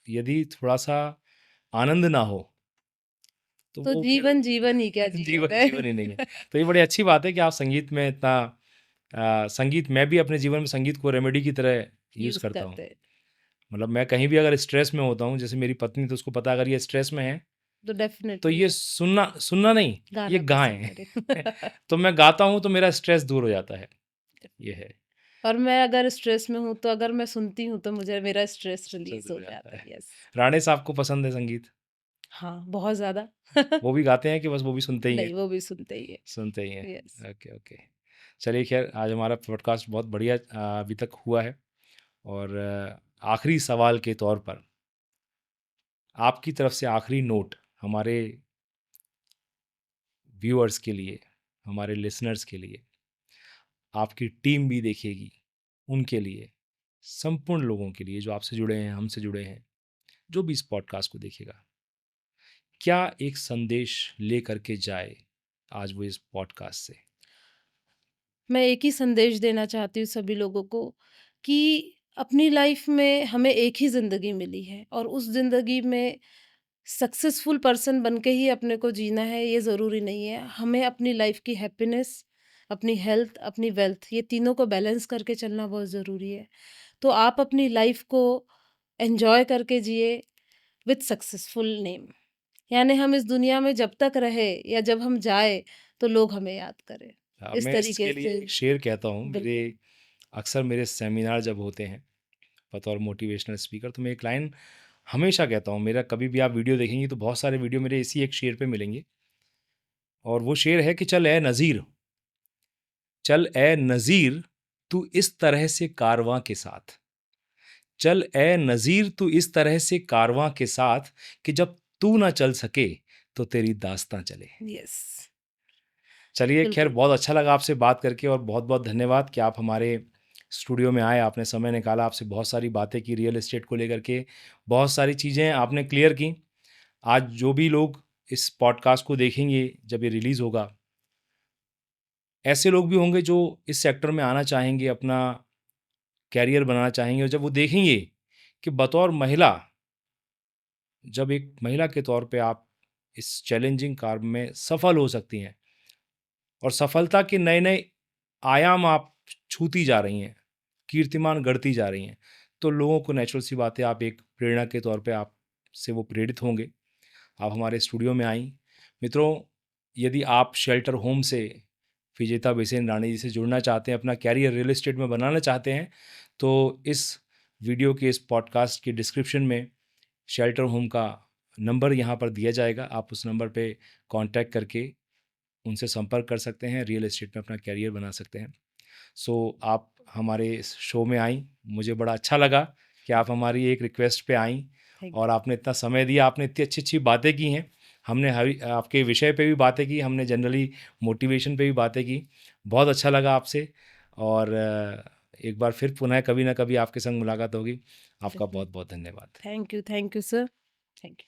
यदि थोड़ा-सा आनंद ना हो, तो तो वो फिर जीवन जीवन ही क्या जीवन जीवन है। जीवन ही नहीं है। तो ये बड़ी अच्छी बात है कि आप संगीत में इतना संगीत मैं भी अपने जीवन में संगीत को रेमेडी की तरह यूज़ यूज़ करता हूँ। करते हैं। मतलब मैं कहीं भी अगर स्ट्रेस में होता हूँ, जैसे मेरी पत्नी तो उसको पता है अगर ये स्ट्रेस में है, तो तो डेफ़िनेटली ये सुनना सुनना नहीं, ये गाना प्रेज़ेंट गाएँ। करें। तो मैं गाता हूँ तो मेरा स्ट्रेस दूर हो जाता है, ये है। और मैं अगर स्ट्रेस में हूँ, तो अगर मैं सुनती हूँ, तो मुझे मेरा स्ट्रेस स्ट्रेस रिलीज़ दूर हो हो जाता जाता है। है। यस। राणे साहब को पसंद है संगीत? हाँ, बहुत ज़्यादा। वो भी गाते हैं कि बस वो भी सुनते ही हैं? नहीं, वो भी सुनते ही सुनते ही हैं। है। यस। Okay, okay. चलिए ख़ैर आज हमारा पॉडकास्ट बहुत बढ़िया अभी तक हुआ है और आखिरी सवाल के तौर पर आपकी तरफ से आखिरी नोट हमारे व्यूअर्स के लिए, हमारे लिसनर्स के लिए, आपकी टीम भी देखेगी, उनके लिए, संपूर्ण लोगों के लिए जो आपसे जुड़े हैं, हमसे जुड़े हैं, जो भी इस पॉडकास्ट को देखेगा, क्या एक संदेश लेकर के जाए आज वो इस पॉडकास्ट से? मैं एक ही संदेश देना चाहती हूँ सभी लोगों को कि अपनी लाइफ़ में हमें एक ही ज़िंदगी मिली है और उस ज़िंदगी में सक्सेसफुल पर्सन बन के ही अपने को जीना है, ये ज़रूरी नहीं है। हमें अपनी लाइफ़ की हैप्पीनेस, अपनी हेल्थ, अपनी वेल्थ, ये तीनों को बैलेंस करके चलना बहुत ज़रूरी है। तो आप अपनी लाइफ़ को एन्जॉय करके जिए विथ सक्सेसफुल नेम। यानी हम इस दुनिया में जब तक रहे या जब हम जाए, तो लोग हमें याद करें। इस मैं तरीके इसके लिए से एक शेर कहता हूँ, बिल्कुल। अक्सर मेरे सेमिनार जब होते हैं, बतौर मोटिवेशनल स्पीकर, तो मैं एक लाइन हमेशा कहता हूँ, मेरा कभी भी आप वीडियो देखेंगी तो बहुत सारे वीडियो मेरे इसी एक शेर पे मिलेंगे और वो शेर है कि चल ए नज़ीर, चल ए नज़ीर तू इस तरह से कारवां के साथ, चल ए नज़ीर तू इस तरह से कारवां के साथ कि जब तू ना चल सके तो तेरी दास्तां चले। यस, चलिए खैर बिल्कुल। बहुत अच्छा लगा आपसे बात करके और बहुत बहुत धन्यवाद कि आप हमारे स्टूडियो में आए, आपने समय निकाला, आपसे बहुत सारी बातें की रियल एस्टेट को लेकर के, बहुत सारी चीज़ें आपने क्लियर की। आज जो भी लोग इस पॉडकास्ट को देखेंगे जब ये रिलीज़ होगा, ऐसे लोग भी होंगे जो इस सेक्टर में आना चाहेंगे, अपना कैरियर बनाना चाहेंगे और जब वो देखेंगे कि बतौर महिला, जब एक महिला के तौर पे आप इस चैलेंजिंग काम में सफल हो सकती हैं और सफलता के नए-नए आयाम आप छूती जा रही हैं, कीर्तिमान गढ़ती जा रही हैं, तो लोगों को नेचुरल सी बात है आप एक प्रेरणा के तौर पे आपसे वो प्रेरित होंगे। आप हमारे स्टूडियो में आईं। मित्रों, यदि आप शेल्टर होम से विजेता बेसेन रानी जी से जुड़ना चाहते हैं, अपना कैरियर रियल एस्टेट में बनाना चाहते हैं, तो इस वीडियो के इस पॉडकास्ट के डिस्क्रिप्शन में शेल्टर होम का नंबर यहाँ पर दिया जाएगा। आप उस नंबर पे कॉन्टैक्ट करके उनसे संपर्क कर सकते हैं, रियल एस्टेट में अपना कैरियर बना सकते हैं। सो आप हमारे इस शो में आईं, मुझे बड़ा अच्छा लगा कि आप हमारी एक रिक्वेस्ट पे आईं थैंक और आपने इतना समय दिया, आपने इतनी अच्छी-अच्छी बातें की हैं। हमने आपके विषय पे भी बातें की, हमने जनरली मोटिवेशन पे भी बातें की। बहुत अच्छा लगा आपसे और एक बार फिर पुनः कभी ना कभी आपके संग मुलाकात होगी। आपका यू। बहुत-बहुत धन्यवाद। Thank you sir. Thank you.